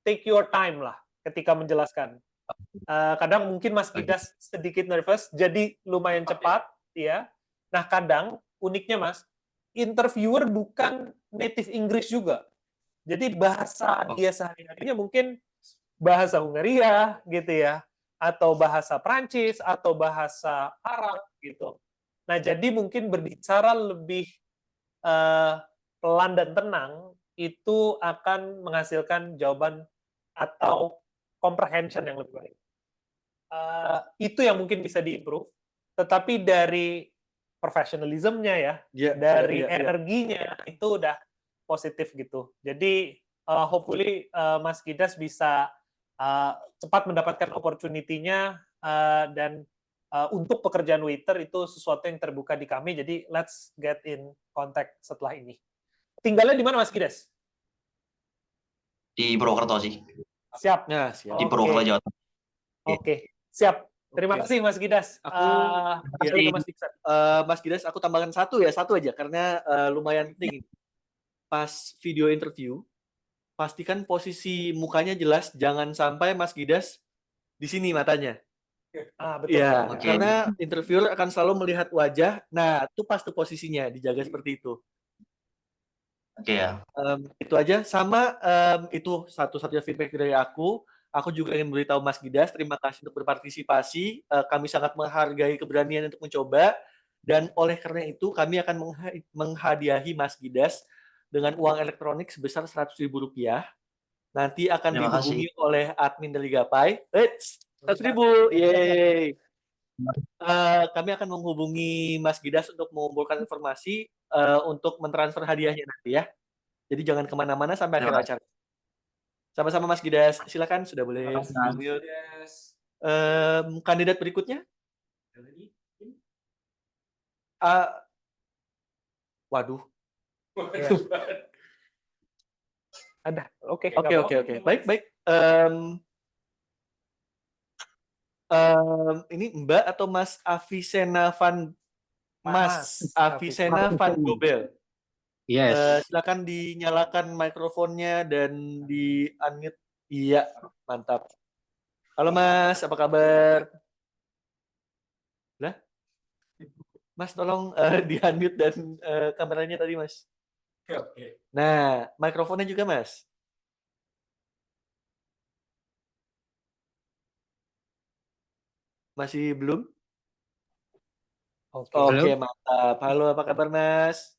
take your time lah ketika menjelaskan. Kadang mungkin Mas Gidas sedikit nervous, jadi lumayan cepat, ya. Nah kadang uniknya Mas, interviewer bukan native English juga. Jadi bahasa dia sehari-harinya mungkin bahasa Hungaria gitu ya, atau bahasa Prancis, atau bahasa Arab gitu. Nah, jadi mungkin berbicara lebih pelan dan tenang itu akan menghasilkan jawaban atau comprehension yang lebih baik. Itu yang mungkin bisa diimprove, tetapi dari professionalism-nya ya, dari energinya itu udah positif gitu. Jadi hopefully Mas Gidas bisa cepat mendapatkan opportunity-nya, dan untuk pekerjaan waiter itu sesuatu yang terbuka di kami. Jadi let's get in contact setelah ini. Tinggalnya di mana Mas Gidas? Di Purwokerto sih. Siap. Nah, siap. Di Purwokerto, Jawa Tengah. Oke, siap. Terima kasih Mas Gidas. Aku Mas Gidas, aku tambahkan satu aja karena lumayan penting. Pas video interview, pastikan posisi mukanya jelas, jangan sampai Mas Gidas di sini matanya. Betul. Iya, Oke. karena interviewer akan selalu melihat wajah. Nah, itu pas tuh posisinya, dijaga seperti itu. Oke ya. Itu aja. Sama itu satu-satunya feedback dari aku. Aku juga ingin beritahu Mas Gidas, terima kasih untuk berpartisipasi. Kami sangat menghargai keberanian untuk mencoba. Dan oleh karena itu, kami akan menghadiahi Mas Gidas dengan uang elektronik sebesar Rp100.000. Nanti akan Terima kasih. dihubungi oleh admin dari Gapai. 100.000, yeay. Kami akan menghubungi Mas Gidas untuk mengumpulkan informasi untuk mentransfer hadiahnya nanti ya. Jadi jangan kemana-mana sampai akhir Terima kasih. acara. Sama-sama Mas Gidas, silakan sudah boleh Terima kasih, mute. Gidas. Kandidat berikutnya? Uh, waduh. Ada. Oke. Oke. Baik. Ini Mbak atau Mas Avicenna Van Gobel? Yes. Silakan dinyalakan mikrofonnya dan di unmute. Iya, mantap. Halo Mas, apa kabar? Lah, Mas tolong di unmute dan kameranya tadi Mas. Oke. Nah, mikrofonnya juga Mas. Masih belum? Oke. Oke, Halo. mantap. Halo, apa kabar Mas?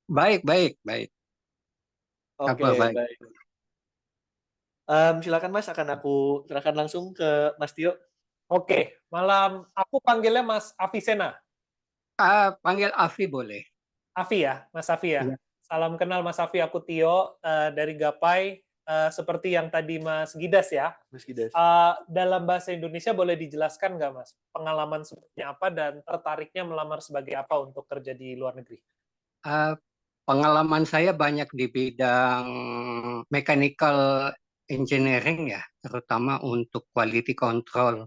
Baik. Oke, Kabar baik. baik. Silakan Mas, akan aku serahkan langsung ke Mas Tio. Oke, malam. Aku panggilnya Mas Avicenna. Panggil Afi boleh. Afi ya, Mas Afi ya. Iya. Salam kenal Mas Afi, aku Tio dari Gapai. Seperti yang tadi Mas Gidas ya. Mas Gidas. Dalam bahasa Indonesia boleh dijelaskan nggak Mas? Pengalaman seperti apa dan tertariknya melamar sebagai apa untuk kerja di luar negeri? Pengalaman saya banyak di bidang mechanical engineering ya, terutama untuk quality control.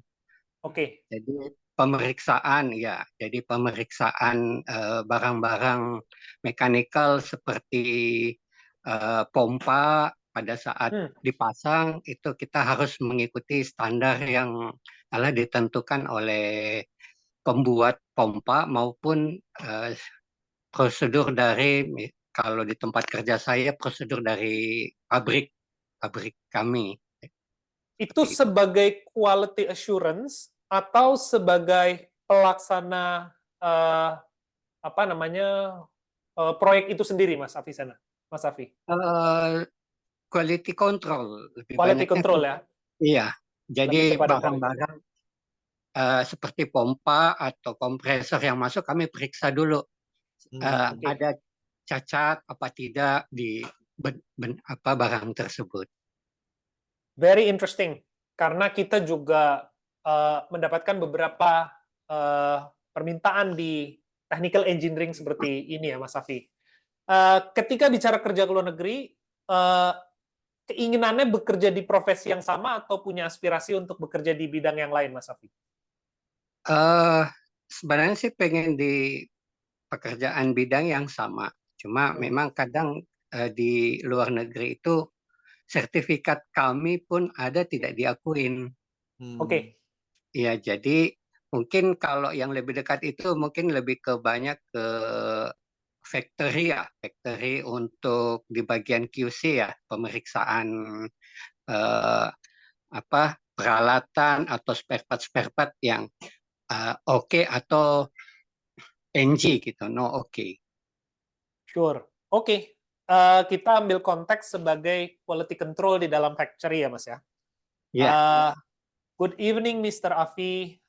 Oke. Jadi pemeriksaan barang-barang mechanical seperti pompa pada saat dipasang itu kita harus mengikuti standar yang telah ditentukan oleh pembuat pompa maupun prosedur dari, kalau di tempat kerja saya, prosedur dari pabrik kami. Itu sebagai quality assurance atau sebagai pelaksana proyek itu sendiri, Mas Avicenna? Mas Afi? Quality control lebih Quality banyaknya. control ya? Iya, jadi kepada barang-barang seperti pompa atau kompresor yang masuk kami periksa dulu. Ada cacat apa tidak di barang tersebut. Very interesting, karena kita juga mendapatkan beberapa permintaan di technical engineering seperti ini ya, Mas Afi. Ketika bicara kerja ke luar negeri, keinginannya bekerja di profesi yang sama atau punya aspirasi untuk bekerja di bidang yang lain, Mas Afi? Sebenarnya sih pengen di pekerjaan bidang yang sama. Cuma memang kadang di luar negeri itu sertifikat kami pun ada tidak diakuin. Oke. Ya, jadi mungkin kalau yang lebih dekat itu mungkin lebih ke banyak ke factory ya, factory untuk di bagian QC ya, pemeriksaan peralatan atau spare part yang oke atau NG gitu, no oke. Sure. Oke. Kita ambil konteks sebagai quality control di dalam factory ya, Mas ya. Yeah. Good evening, Mr. Afi.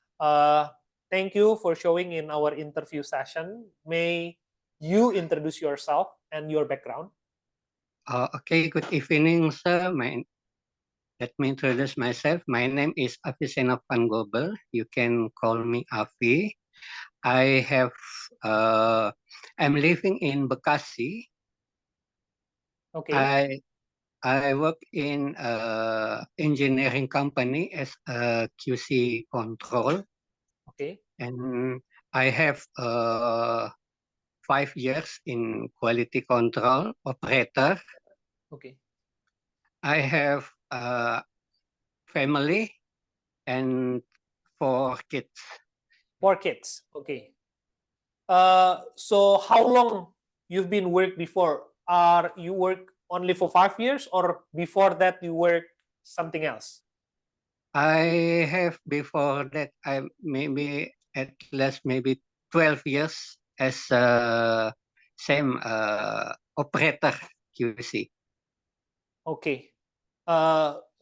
Thank you for showing in our interview session. May you introduce yourself and your background? Okay, good evening, sir. Let me introduce myself. My name is Avicenna Van Gobel. You can call me Afi. I'm living in Bekasi. Okay. I work in engineering company as a QC control. Okay. And I have 5 years in quality control operator. Okay. I have a family and 4 kids. 4 kids. Okay. So how long you've been work before? Are you work only for 5 years, or before that you work something else? I have before that I maybe at least maybe 12 years as a same operator QC. Okay.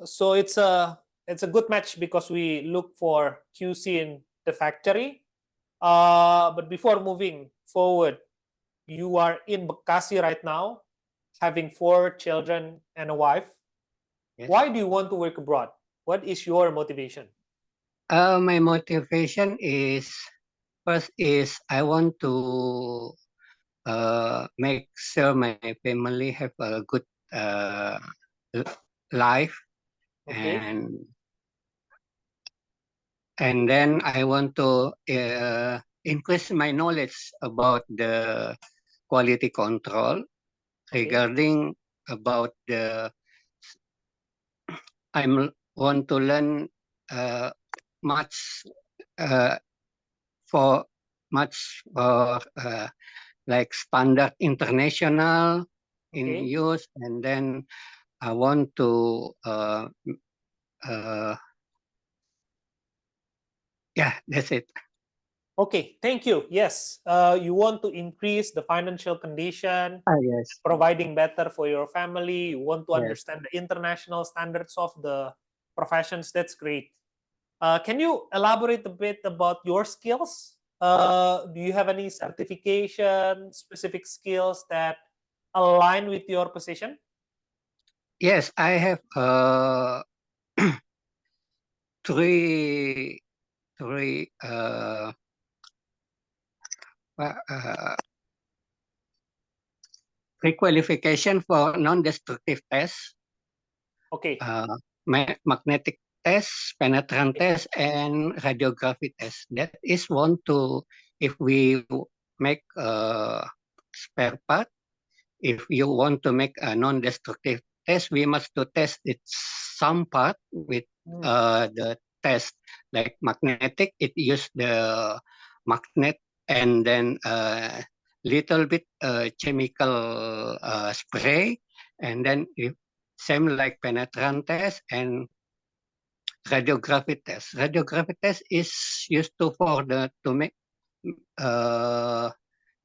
So it's a good match because we look for QC in the factory. But before moving forward, you are in Bekasi right now, having 4 children and a wife. Yes. Why do you want to work abroad? What is your motivation? My motivation is first is I want to make sure my family have a good life, Okay. and then I want to increase my knowledge about the quality control regarding about the I want to learn much for like standard international in Okay. use, and then I want to yeah, that's it. Okay, thank you. Yes, you want to increase the financial condition, Yes. providing better for your family. You want to Yes. understand the international standards of the professions. That's great. Can you elaborate a bit about your skills? Do you have any certification, specific skills that align with your position? Yes, I have three pre-qualification for non-destructive tests, Okay. magnetic test, penetrant test, and radiography test. That is one to, if we make a spare part, if you want to make a non-destructive test, we must to test it some part with the test. Like magnetic, it use the magnet and then little bit chemical spray, and then if same like penetrant test and radiography test. Radiography test is used for the to make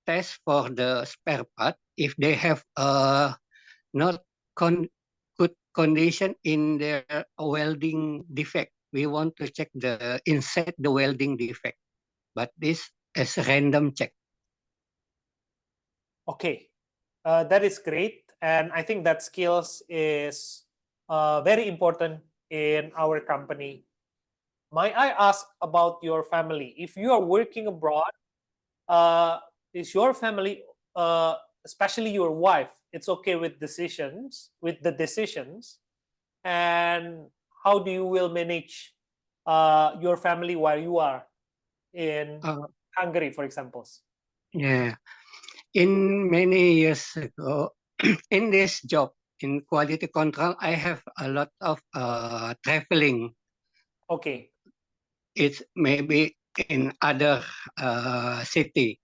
test for the spare part if they have not good condition in their welding defect. We want to check the inside the welding defect, but this is random check. Okay, that is great, and I think that skills is very important in our company. Might I ask about your family? If you are working abroad, is your family, especially your wife, it's okay with the decisions, and how do you will manage your family while you are in Hungary, for example? Yeah, in many years ago, in this job in quality control, I have a lot of traveling. Okay. It's maybe in other city.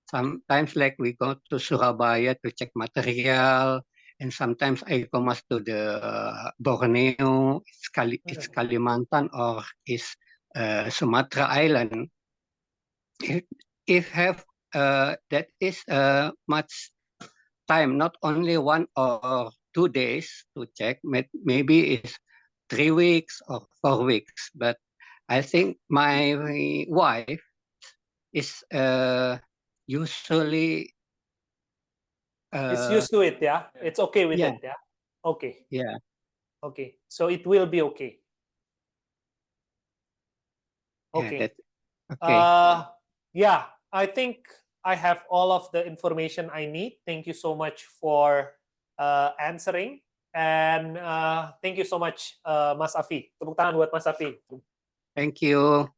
Sometimes like we go to Surabaya to check material, and sometimes I come to the Borneo, it's Kalimantan, or is Sumatra Island. If have that is much time, not only 1 or 2 days to check, maybe it's 3 weeks or 4 weeks. But I think my wife is usually It's used to it, yeah? It's okay with yeah, it, yeah? Okay. yeah. Okay. So it will be okay. Yeah, Okay. that's okay. Yeah, I think I have all of the information I need. Thank you so much for answering. And thank you so much, Mas Afi. Tepuk tangan buat Mas Afi. Thank you.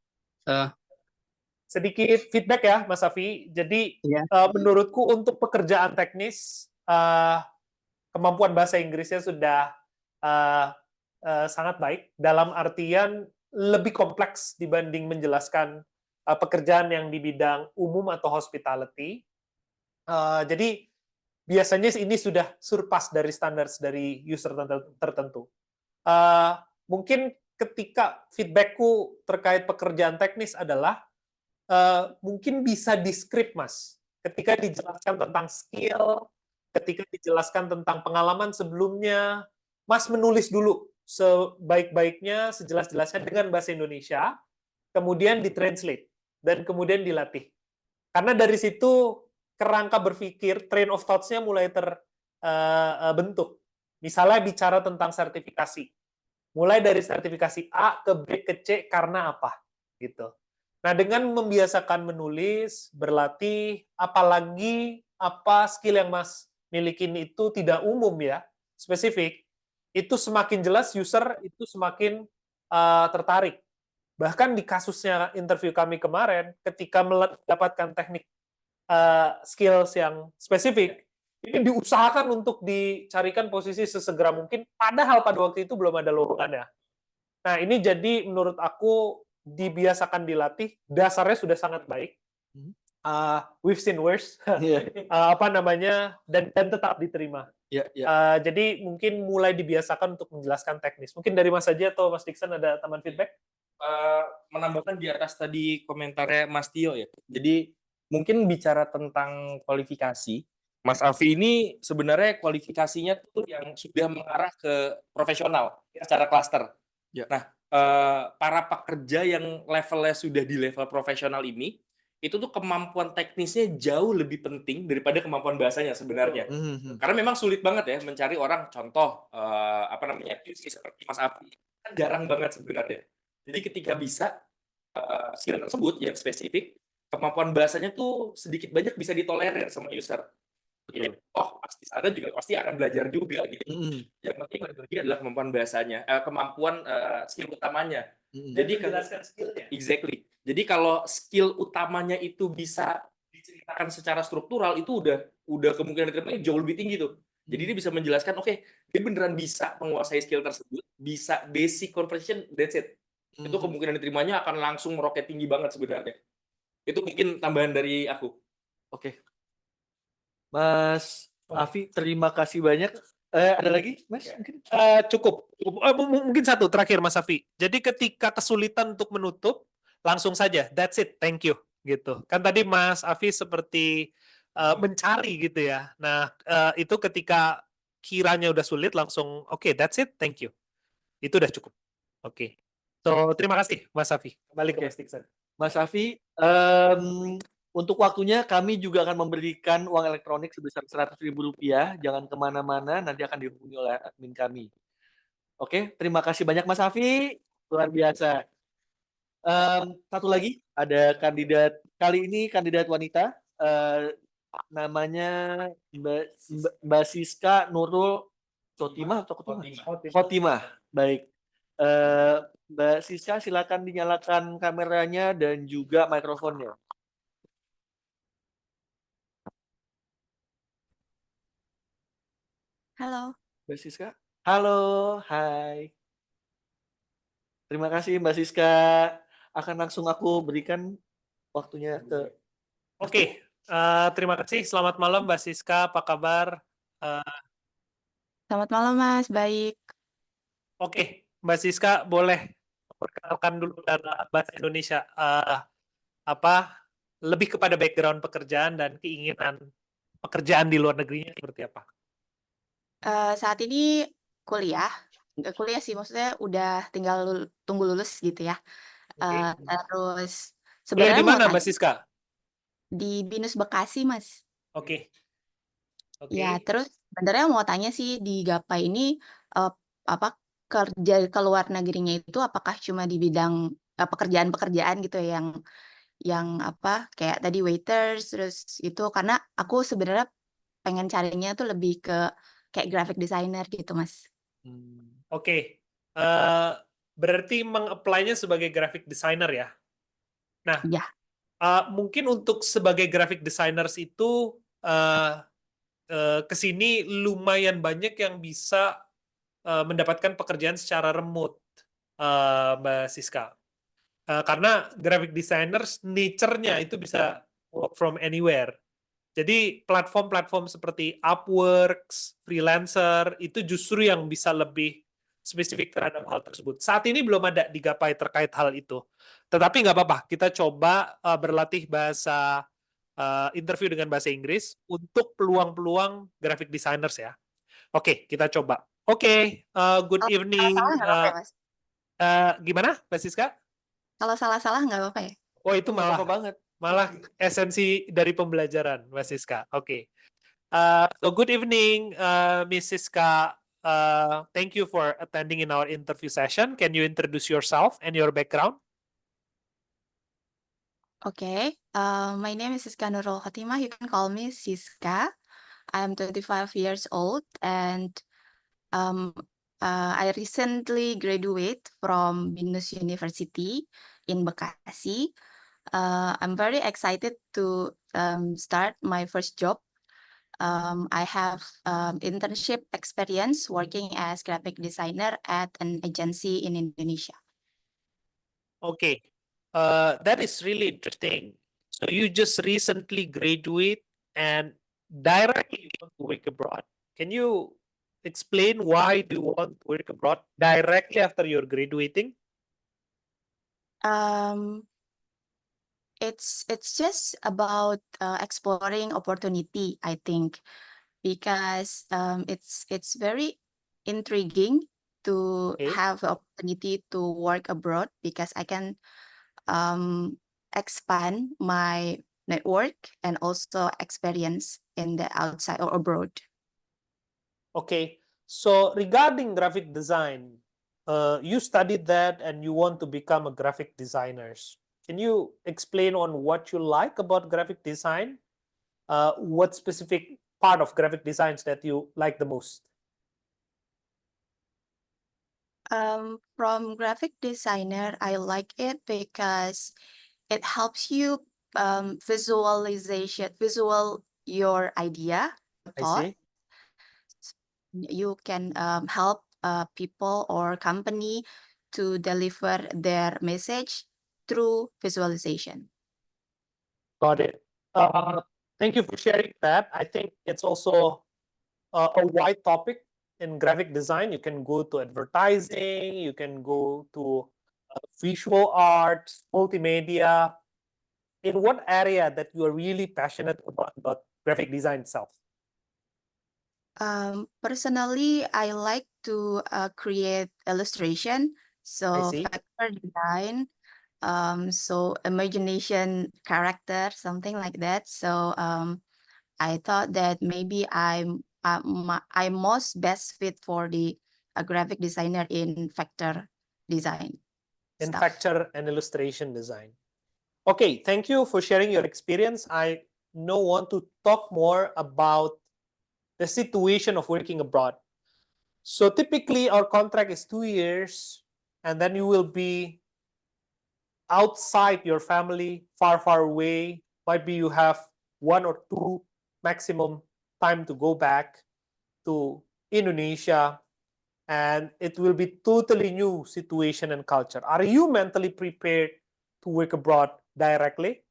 Sedikit feedback ya, Mas Afi. Jadi menurutku untuk pekerjaan teknis, kemampuan bahasa Inggrisnya sudah sangat baik dalam artian lebih kompleks dibanding menjelaskan pekerjaan yang di bidang umum atau hospitality. Jadi biasanya ini sudah surpass dari standar dari user tertentu. Mungkin ketika feedbackku terkait pekerjaan teknis adalah mungkin bisa di-script, Mas. Ketika dijelaskan tentang skill, ketika dijelaskan tentang pengalaman sebelumnya, Mas menulis dulu sebaik-baiknya, sejelas-jelasnya dengan bahasa Indonesia, kemudian ditranslate, dan kemudian dilatih. Karena dari situ kerangka berpikir, train of thoughts-nya mulai terbentuk. Misalnya bicara tentang sertifikasi. Mulai dari sertifikasi A ke B ke C karena apa? Gitu. Nah, dengan membiasakan menulis, berlatih, apalagi apa skill yang Mas milikin itu tidak umum ya, spesifik, itu semakin jelas user itu semakin tertarik. Bahkan di kasusnya interview kami kemarin, ketika mendapatkan teknik skills yang spesifik, ini diusahakan untuk dicarikan posisi sesegera mungkin, padahal pada waktu itu belum ada lowongannya. Nah, ini jadi menurut aku dibiasakan dilatih, dasarnya sudah sangat baik. We've seen worse, dan tetap diterima. Jadi mungkin mulai dibiasakan untuk menjelaskan teknis. Mungkin dari Mas saja atau Mas Dixon ada tambahan feedback? Menambahkan di atas tadi komentarnya Mas Tio ya. Jadi mungkin bicara tentang kualifikasi, Mas Afi ini sebenarnya kualifikasinya tuh yang sudah mengarah ke profesional secara klaster. Nah, para pekerja yang levelnya sudah di level profesional ini, itu tuh kemampuan teknisnya jauh lebih penting daripada kemampuan bahasanya sebenarnya. Karena memang sulit banget ya mencari orang, contoh seperti Mas Afi, kan jarang banget sebenarnya. Jadi ketika bisa skill tersebut yang spesifik, kemampuan bahasanya tuh sedikit banyak bisa ditolerir sama user. Pasti sana juga pasti akan belajar juga gitu. Yang penting bagi adalah kemampuan bahasanya, kemampuan skill utamanya. Jadi menjelaskan skillnya. Exactly. Jadi kalau skill utamanya itu bisa diceritakan secara struktural, itu udah kemungkinan diterimanya jauh lebih tinggi tuh. Jadi dia bisa menjelaskan, oke, dia beneran bisa menguasai skill tersebut, bisa basic conversation, that's it. Itu kemungkinan diterimanya akan langsung meroket tinggi banget sebenarnya. Itu mungkin tambahan dari aku. Oke. Mas Afi, terima kasih banyak. Ada lagi, Mas? Mungkin? Cukup. Mungkin satu terakhir, Mas Afi. Jadi ketika kesulitan untuk menutup, langsung saja, that's it, thank you. Gitu. Kan tadi Mas Afi seperti mencari gitu ya. Nah, itu ketika kiranya udah sulit, langsung, oke, that's it, thank you. Itu udah cukup. Oke. So, terima kasih, Mas Afi. Kembali ke Mas Dixon. Mas Afi, untuk waktunya kami juga akan memberikan uang elektronik sebesar Rp100.000. Jangan kemana-mana, nanti akan dihubungi oleh admin kami. Oke, terima kasih banyak Mas Afi, luar biasa. Satu lagi, ada kandidat, kali ini kandidat wanita, namanya Mbak Siska Nurul Khotimah. Baik. Mbak Siska, silakan dinyalakan kameranya dan juga mikrofonnya. Halo. Mbak Siska. Halo, hai. Terima kasih Mbak Siska. Akan langsung aku berikan waktunya ke... Oke, terima kasih. Selamat malam Mbak Siska, apa kabar? Selamat malam Mas, baik. Oke, Mbak Siska boleh perkenalkan dulu dalam bahasa Indonesia lebih kepada background pekerjaan dan keinginan pekerjaan di luar negerinya seperti apa? Saat ini kuliah, nggak kuliah sih, maksudnya udah tinggal tunggu lulus gitu ya. Terus Kuliah di sebenarnya mau mana Mbak tanya Siska? di BINUS Bekasi, Mas. Oke. Ya, terus sebenarnya mau tanya sih di Gapai ini kerja ke luar negerinya itu apakah cuma di bidang pekerjaan-pekerjaan gitu ya, yang kayak tadi waiters, terus itu karena aku sebenarnya pengen carinya tuh lebih ke kayak graphic designer gitu, Mas. Oke. Berarti meng-apply-nya sebagai graphic designer ya? Nah, Ya. Mungkin untuk sebagai graphic designers itu kesini lumayan banyak yang bisa mendapatkan pekerjaan secara remote, Mbak Siska. Karena graphic designers nature-nya itu bisa work from anywhere. Jadi platform-platform seperti Upworks, freelancer itu justru yang bisa lebih spesifik terhadap hal tersebut. Saat ini belum ada di Gapai terkait hal itu. Tetapi nggak apa-apa, kita coba berlatih bahasa interview dengan bahasa Inggris untuk peluang-peluang graphic designers ya. Oke, kita coba. Oke, good Kalau evening. salah-salah nggak apa-apa ya, Mas? Gimana, Mbak Siska? Kalau salah-salah nggak apa-apa ya? Oh, itu Nggak malah apa-apa banget. malah esensi dari pembelajaran, Mbak Siska. Oke. So good evening, Miss Siska. Thank you for attending in our interview session. Can you introduce yourself and your background? Okay, my name is Siska Nurul Khotimah. You can call me Siska. I'm 25 years old and I recently graduate from BINUS University in Bekasi. I'm very excited to start my first job. I have internship experience working as graphic designer at an agency in Indonesia. Okay, that is really interesting. So you just recently graduate and directly want to work abroad. Can you explain why do you want to work abroad directly after you're graduating? It's just about exploring opportunity, I think, because it's very intriguing to Okay. have the opportunity to work abroad because I can expand my network and also experience in the outside or abroad. Okay, so regarding graphic design, you studied that and you want to become a graphic designer. Can you explain on what you like about graphic design? What specific part of graphic designs that you like the most? From graphic designer, I like it because it helps you visual your idea, I thought. see. You can help people or company to deliver their message through visualization. Got it. Thank you for sharing that. I think it's also a wide topic in graphic design. You can go to advertising, you can go to visual arts, multimedia. In what area that you are really passionate about graphic design itself? Personally, I like to create illustration, so see. vector design, so imagination character, something like that. So I thought that maybe I'm most best fit for the graphic designer in vector design In stuff. vector and illustration design. Okay, thank you for sharing your experience. I now want to talk more about the situation of working abroad. So typically our contract is 2 years, and then you will be outside your family, far, far away. Might be you have 1 or 2 maximum time to go back to Indonesia, and it will be totally new situation and culture. Are you mentally prepared to work abroad directly?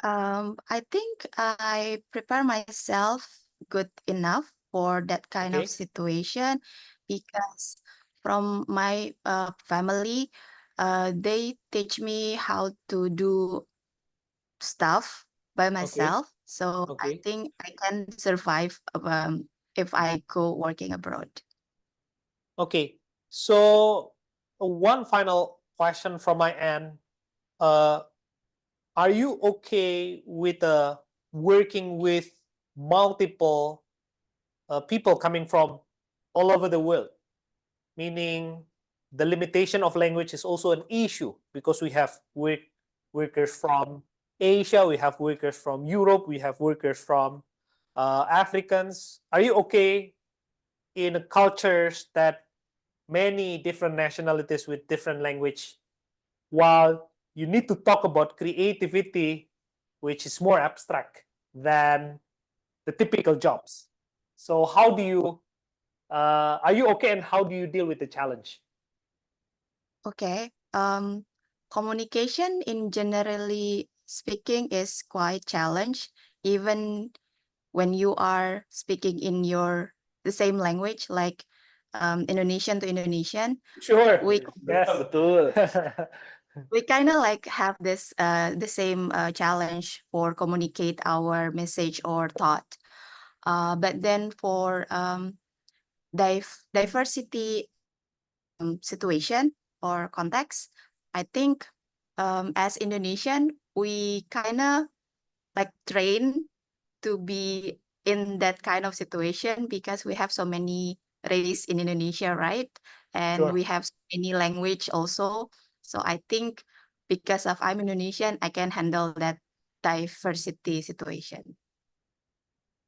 I think I prepare myself good enough for that kind of Okay. situation because from my family, they teach me how to do stuff by myself. So I Okay. think I can survive if I go working abroad. Okay. So one final question from my end. Are you okay with working with multiple people coming from all over the world? Meaning the limitation of language is also an issue because we have workers from Asia, we have workers from Europe, we have workers from Africans. Are you okay in cultures that many different nationalities with different language, while you need to talk about creativity, which is more abstract than the typical jobs? So how do you are you okay, and how do you deal with the challenge? Okay. Communication in generally speaking is quite challenge, even when you are speaking in the same language, like Indonesian to Indonesian. Sure. We Yes. Betul. we kind of like have this the same challenge for communicate our message or thought. But then for diversity situation or context, I think as Indonesian, we kind of like train to be in that kind of situation because we have so many race in Indonesia, right? And Sure. we have so many language also. So I think because of I'm Indonesian, I can handle that diversity situation.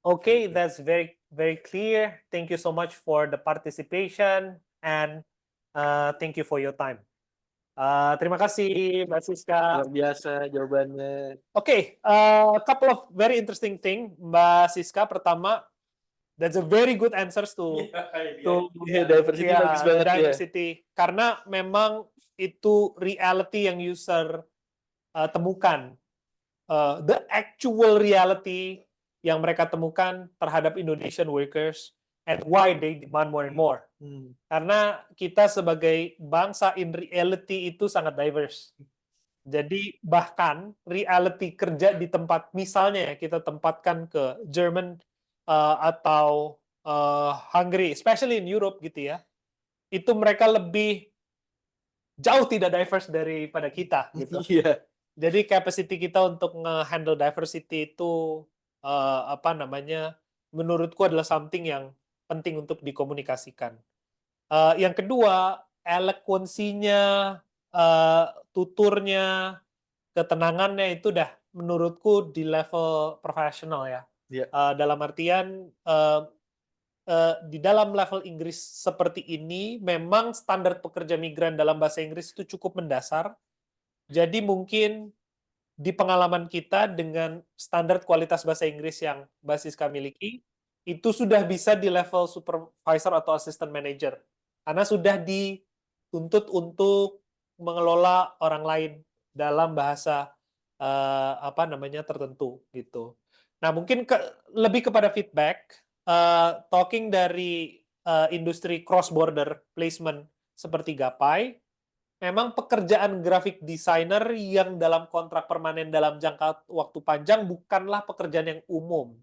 Okay, that's very, very clear. Thank you so much for the participation, and thank you for your time. Terima kasih, Mbak Siska. Luar biasa jawabannya. Okay, a couple of very interesting thing, Mbak Siska. Pertama, that's a very good answers to Diversity bagus banget ya. diversity. Karena memang itu reality yang user temukan. The actual reality yang mereka temukan terhadap Indonesian workers and why they demand more and more. Karena kita sebagai bangsa in reality itu sangat diverse. Jadi bahkan reality kerja di tempat, misalnya ya kita tempatkan ke German atau Hungary, especially in Europe gitu ya, itu mereka lebih jauh tidak diverse daripada kita gitu. Iya. Jadi capacity kita untuk nge-handle diversity itu menurutku adalah something yang penting untuk dikomunikasikan. Yang kedua, eloquency-nya, tuturnya, ketenangannya itu udah menurutku di level profesional ya. Iya. Dalam artian di dalam level Inggris seperti ini, memang standar pekerja migran dalam bahasa Inggris itu cukup mendasar. Jadi mungkin di pengalaman kita dengan standar kualitas bahasa Inggris yang Mbak Siska miliki, itu sudah bisa di level supervisor atau assistant manager. Karena sudah dituntut untuk mengelola orang lain dalam bahasa tertentu gitu. Nah, mungkin lebih kepada feedback, talking dari industri cross border placement seperti Gapai, memang pekerjaan graphic designer yang dalam kontrak permanen dalam jangka waktu panjang bukanlah pekerjaan yang umum.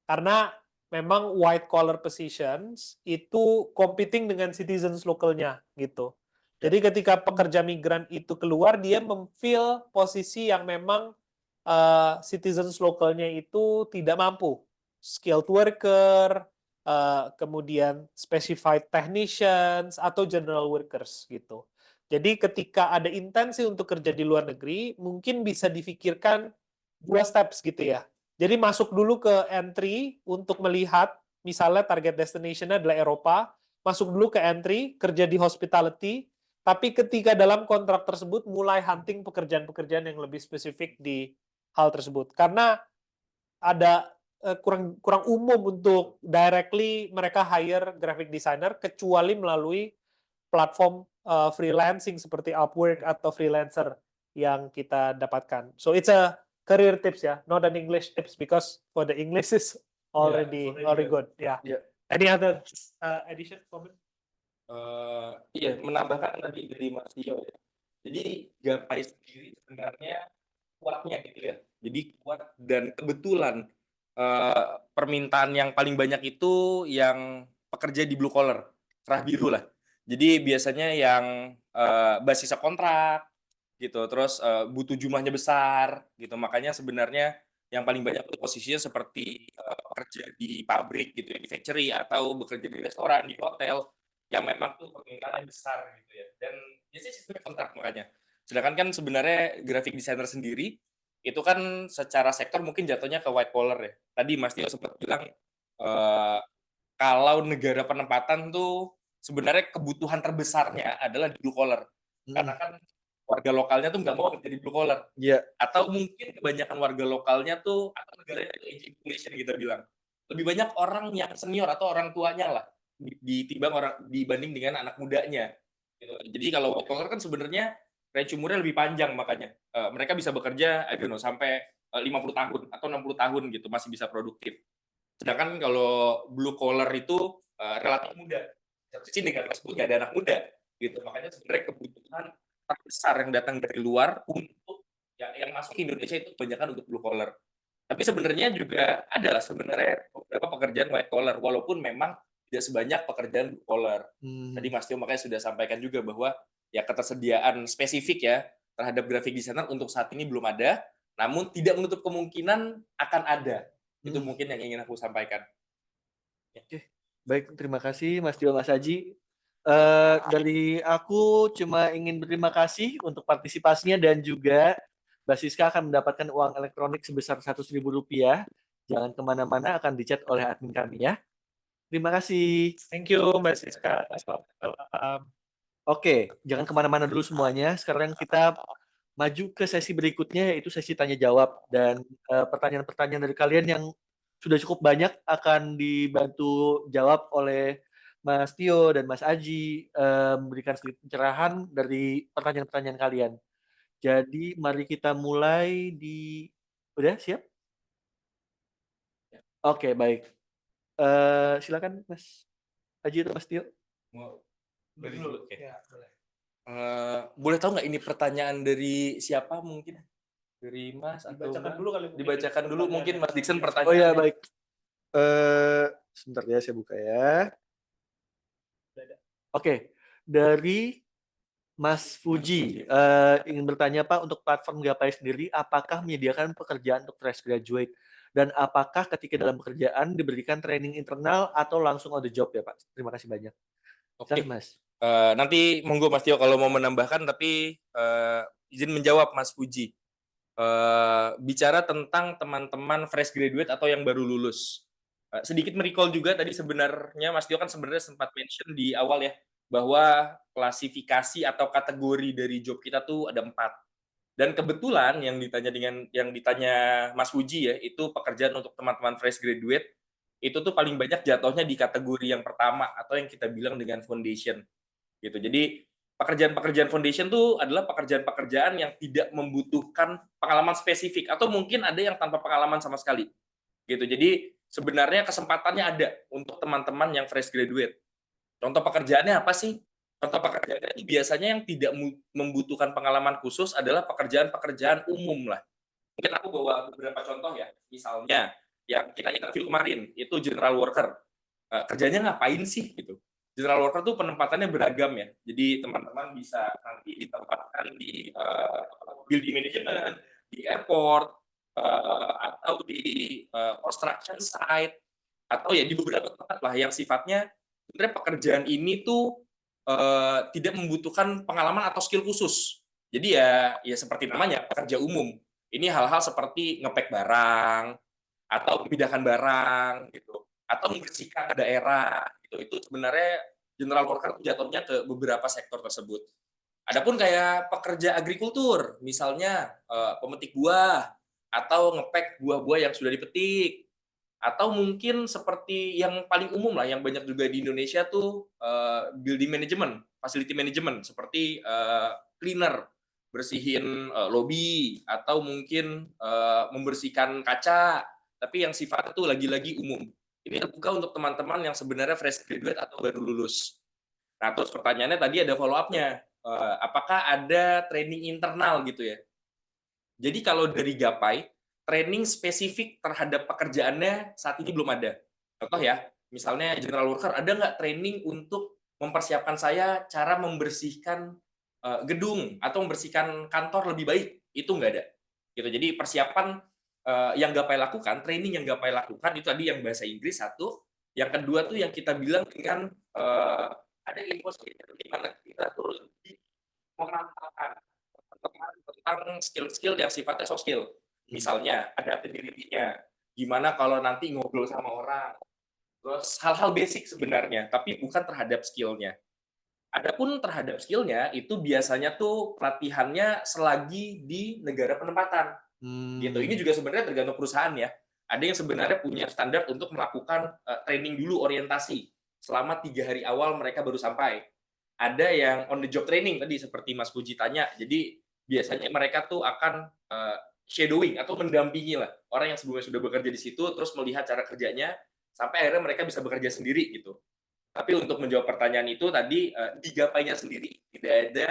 Karena memang white collar positions itu competing dengan citizens lokalnya gitu. Jadi ketika pekerja migran itu keluar, dia memfill posisi yang memang citizens lokalnya itu tidak mampu. Skilled worker, kemudian specified technicians, atau general workers gitu. Jadi ketika ada intensi untuk kerja di luar negeri, mungkin bisa difikirkan 2 steps gitu ya. Jadi masuk dulu ke entry untuk melihat, misalnya target destination-nya adalah Eropa, masuk dulu ke entry, kerja di hospitality, tapi ketika dalam kontrak tersebut mulai hunting pekerjaan-pekerjaan yang lebih spesifik di hal tersebut. Karena ada kurang umum untuk directly mereka hire graphic designer, kecuali melalui platform freelancing seperti Upwork atau freelancer yang kita dapatkan. So it's a career tips ya, not an English tips, because for the English is already good. Yeah. Any other addition comment? Iya, menambahkan tadi dari Mas Tio ya. Jadi Gapai sendiri sebenarnya kuatnya gitu ya. Jadi kuat, dan kebetulan permintaan yang paling banyak itu yang pekerja di blue collar, kerah biru lah. Jadi biasanya yang basis kontrak gitu, terus butuh jumlahnya besar gitu. Makanya sebenarnya yang paling banyak itu posisinya seperti pekerja di pabrik gitu ya, di factory, atau bekerja di restoran, di hotel, yang memang tuh permintaannya besar gitu ya. Dan biasanya sistemnya kontrak makanya. Sedangkan kan sebenarnya graphic designer sendiri itu kan secara sektor mungkin jatuhnya ke white collar ya. Tadi Mas Tio sempat bilang kalau negara penempatan tuh sebenarnya kebutuhan terbesarnya adalah di blue collar. Karena kan warga lokalnya tuh nggak mau jadi blue collar. Iya. Atau mungkin kebanyakan warga lokalnya tuh atau negaranya itu age population kita bilang. lebih banyak orang yang senior atau orang tuanya lah dibanding dengan anak mudanya. Gitu. Jadi kalau white collar kan sebenarnya range umurnya lebih panjang, makanya mereka bisa bekerja sampai 50 tahun atau 60 tahun gitu, masih bisa produktif. Sedangkan kalau blue collar itu relatif muda. Satu sisi negara tersebut nggak ada anak muda, gitu. Makanya sebenarnya kebutuhan terbesar yang datang dari luar untuk yang masuk ke Indonesia itu kebanyakan untuk blue collar. Tapi sebenarnya juga adalah sebenarnya beberapa pekerjaan white collar, walaupun memang tidak sebanyak pekerjaan blue collar. Tadi Mas Tio makanya sudah sampaikan juga bahwa ya ketersediaan spesifik ya terhadap graphic designer untuk saat ini belum ada, namun tidak menutup kemungkinan akan ada. Itu mungkin yang ingin aku sampaikan. Oke, baik, terima kasih Mas Tio, Mas Aji. Dari aku cuma ingin berterima kasih untuk partisipasinya, dan juga Mbak Siska akan mendapatkan uang elektronik sebesar Rp100.000. Jangan kemana-mana, akan dicat oleh admin kami ya. Terima kasih. Thank you Mbak Siska. Oke, jangan kemana-mana dulu semuanya. Sekarang kita maju ke sesi berikutnya, yaitu sesi tanya jawab. Dan pertanyaan-pertanyaan dari kalian yang sudah cukup banyak akan dibantu jawab oleh Mas Tio dan Mas Aji, memberikan sedikit pencerahan dari pertanyaan-pertanyaan kalian. Jadi mari kita mulai di... Udah siap? Oke, baik. Silakan Mas Aji atau Mas Tio. Dulu. Boleh tahu nggak ini pertanyaan dari siapa mungkin? Dari Mas atau Dibacakan dulu kali. Dibacakan dulu mungkin Mas Dixon pertanyaan. Oh ya, baik. Sebentar ya, saya buka ya. Oke, dari Mas Fuji ingin bertanya Pak, untuk platform Gapai sendiri apakah menyediakan pekerjaan untuk fresh graduate, dan apakah ketika dalam pekerjaan diberikan training internal atau langsung on the job ya Pak? Terima kasih banyak. Oke, Mas. nanti monggo Mas Tio kalau mau menambahkan, tapi izin menjawab Mas Fuji. Bicara tentang teman-teman fresh graduate atau yang baru lulus. Sedikit merecall juga tadi, sebenarnya Mas Tio kan sebenarnya sempat mention di awal ya, bahwa klasifikasi atau kategori dari job kita tuh ada 4. Dan kebetulan yang ditanya Mas Fuji ya, itu pekerjaan untuk teman-teman fresh graduate, itu tuh paling banyak jatuhnya di kategori yang pertama atau yang kita bilang dengan foundation. Gitu. Jadi pekerjaan-pekerjaan foundation tuh adalah pekerjaan-pekerjaan yang tidak membutuhkan pengalaman spesifik, atau mungkin ada yang tanpa pengalaman sama sekali. Gitu. Jadi sebenarnya kesempatannya ada untuk teman-teman yang fresh graduate. Contoh pekerjaannya apa sih? Contoh pekerjaannya itu biasanya yang tidak membutuhkan pengalaman khusus adalah pekerjaan-pekerjaan umum lah. Mungkin aku bawa beberapa contoh ya. Misalnya yang kita interview kemarin itu general worker. Kerjanya ngapain sih gitu? General worker tuh penempatannya beragam ya. Jadi teman-teman bisa nanti ditempatkan di building management, di airport, atau di construction site, atau ya di beberapa tempat lah yang sifatnya sebenarnya pekerjaan ini tuh tidak membutuhkan pengalaman atau skill khusus. Jadi ya seperti namanya, pekerja umum. Ini hal-hal seperti ngepack barang atau memindahkan barang gitu, atau membersihkan daerah gitu. Itu sebenarnya general worker jatuhnya ke beberapa sektor tersebut. Adapun kayak pekerja agrikultur, misalnya pemetik buah atau ngepack buah-buah yang sudah dipetik, atau mungkin seperti yang paling umum lah, yang banyak juga di Indonesia tuh building management, facility management, seperti cleaner, bersihin lobi, atau mungkin membersihkan kaca, tapi yang sifatnya tuh lagi-lagi umum. Ini terbuka untuk teman-teman yang sebenarnya fresh graduate atau baru lulus. Nah, terus pertanyaannya tadi ada follow up-nya, apakah ada training internal gitu ya? Jadi kalau dari Gapai, training spesifik terhadap pekerjaannya saat ini belum ada. Contoh ya, misalnya general worker, ada nggak training untuk mempersiapkan saya cara membersihkan gedung atau membersihkan kantor lebih baik? Itu nggak ada. Gitu. Jadi persiapan yang Gapai lakukan, training yang Gapai lakukan itu tadi yang bahasa Inggris satu, yang kedua tuh yang kita bilang dengan ada info di mana kita tuh lebih mengenalkan tentang skill-skill yang sifatnya soft skill. Misalnya ada ability-nya, gimana kalau nanti ngobrol sama orang, terus hal-hal basic sebenarnya, tapi bukan terhadap skill-nya. Adapun terhadap skill-nya, itu biasanya tuh pelatihannya selagi di negara penempatan. Gitu. Ini juga sebenarnya tergantung perusahaan ya. Ada yang sebenarnya punya standar untuk melakukan training dulu orientasi selama 3 hari awal mereka baru sampai. Ada yang on the job training tadi seperti Mas Puji tanya. Jadi biasanya mereka tuh akan shadowing atau mendampingi lah orang yang sebelumnya sudah bekerja di situ, terus melihat cara kerjanya sampai akhirnya mereka bisa bekerja sendiri gitu. Tapi untuk menjawab pertanyaan itu tadi di Gapainya sendiri tidak ada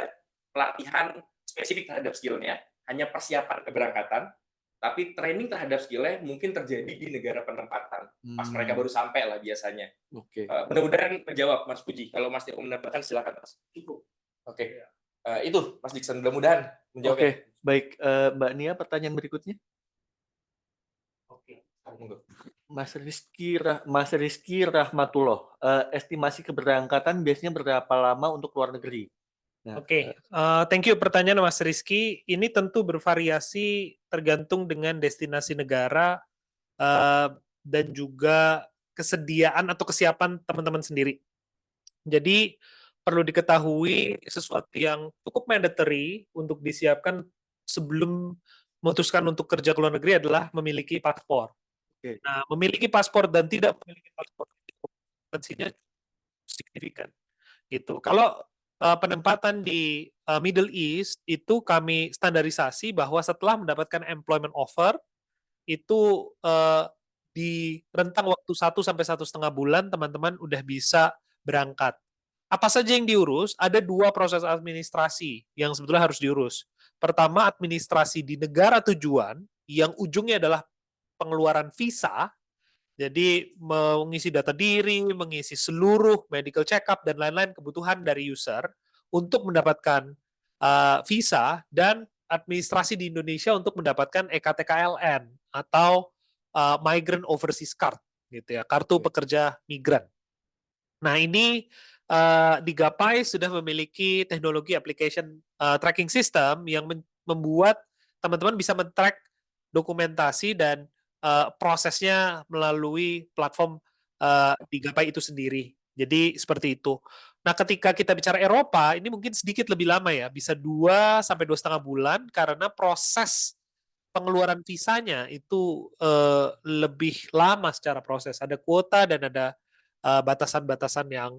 pelatihan spesifik terhadap skillnya, hanya persiapan keberangkatan. Tapi training terhadap skillnya mungkin terjadi di negara penempatan pas mereka baru sampai lah biasanya. Oke. Mudah-mudahan menjawab Mas Puji. Kalau Mas Tio menambahkan silakan Mas. Cukup. Oke. Itu Mas Dixon mudah-mudahan menjawab. Oke, baik. Mbak Nia, pertanyaan berikutnya. Oke. Monggo. Mas Rizky Rahmatullah, estimasi keberangkatan biasanya berapa lama untuk luar negeri? Nah, Oke, thank you pertanyaan Mas Rizky. Ini tentu bervariasi tergantung dengan destinasi negara dan juga kesediaan atau kesiapan teman-teman sendiri. Jadi perlu diketahui sesuatu yang cukup mandatory untuk disiapkan sebelum memutuskan untuk kerja ke luar negeri adalah memiliki paspor. Oke. Nah, memiliki paspor dan tidak memiliki paspor itu konsekuensinya signifikan. Gitu. Kalau penempatan di Middle East itu kami standarisasi bahwa setelah mendapatkan employment offer itu di rentang waktu 1 sampai 1,5 bulan teman-teman udah bisa berangkat. Apa saja yang diurus? Ada 2 proses administrasi yang sebetulnya harus diurus. Pertama, administrasi di negara tujuan yang ujungnya adalah pengeluaran visa. Jadi mengisi data diri, mengisi seluruh medical check-up dan lain-lain kebutuhan dari user untuk mendapatkan visa dan administrasi di Indonesia untuk mendapatkan EKTKLN atau Migrant Overseas Card, gitu ya, kartu pekerja migran. Nah ini di Gapai sudah memiliki teknologi application tracking system yang membuat teman-teman bisa men-track dokumentasi dan prosesnya melalui platform di Gapai itu sendiri. Jadi seperti itu. Nah, ketika kita bicara Eropa, ini mungkin sedikit lebih lama ya, bisa 2 sampai 2,5 bulan karena proses pengeluaran visanya itu lebih lama secara proses. Ada kuota dan ada batasan-batasan yang